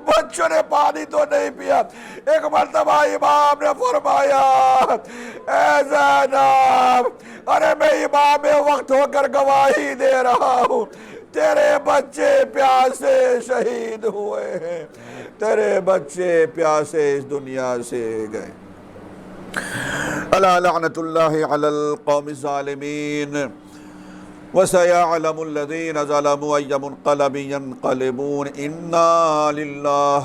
Speaker 1: بچوں نے پانی تو نہیں پیا۔ ایک مرتبہ امام نے فرمایا، اے زینب، ارے میں امام وقت ہو کر گواہی دے رہا ہوں، تیرے بچے پیاسے شہید ہوئے ہیں، تیرے بچے پیاسے اس دنیا سے گئے۔ الا لعنت اللہ علی القوم الظالمین، وسيعلم الذين ظلموا أي منقلب ينقلبون، إنا لله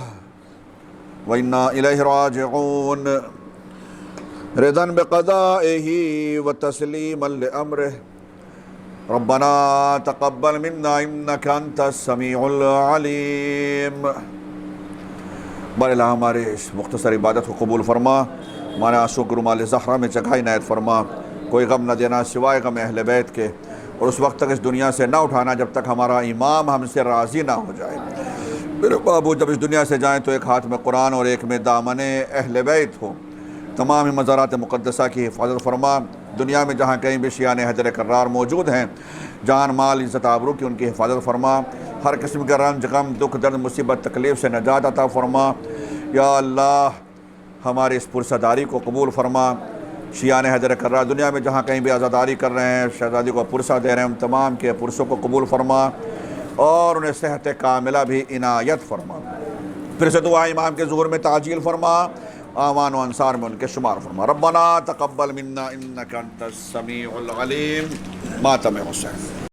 Speaker 1: وإنا إليه راجعون، رضا بقضائه وتسليما لأمره، ربنا تقبل منا إنك أنت السميع العليم۔ بار الہ ہمارے اس مختصر عبادت کو قبول فرما، ہمارے آنسو کو رومال زہرہ میں جگہ عنایت فرما، کوئی غم نہ دینا سوائے غم اہل بیت کے، اور اس وقت تک اس دنیا سے نہ اٹھانا جب تک ہمارا امام ہم سے راضی نہ ہو جائے۔ میرے بابو جب اس دنیا سے جائیں تو ایک ہاتھ میں قرآن اور ایک میں دامن اہل بیت ہو، تمام مزارات مقدسہ کی حفاظت فرما، دنیا میں جہاں کہیں بھی شیعان حیدر کرار موجود ہیں، جان مال عزت آبرو کی ان کی حفاظت فرما، ہر قسم کے رنج غم دکھ درد مصیبت تکلیف سے نجات عطا فرما۔ یا اللہ ہماری اس پرسداری کو قبول فرما، شیعان حیدر کرار دنیا میں جہاں کہیں بھی عزاداری کر رہے ہیں، شہزادی کو پرسہ دے رہے ہیں، ہم تمام کے پرسوں کو قبول فرما، اور انہیں صحت کاملہ بھی عنایت فرما۔ پھر سے دعا امام کے ظہور میں تعجیل فرما، آوان و انصار میں ان کے شمار فرما۔ ربنا تقبل منا انک انت السمیع العلیم۔ ماتم حسین۔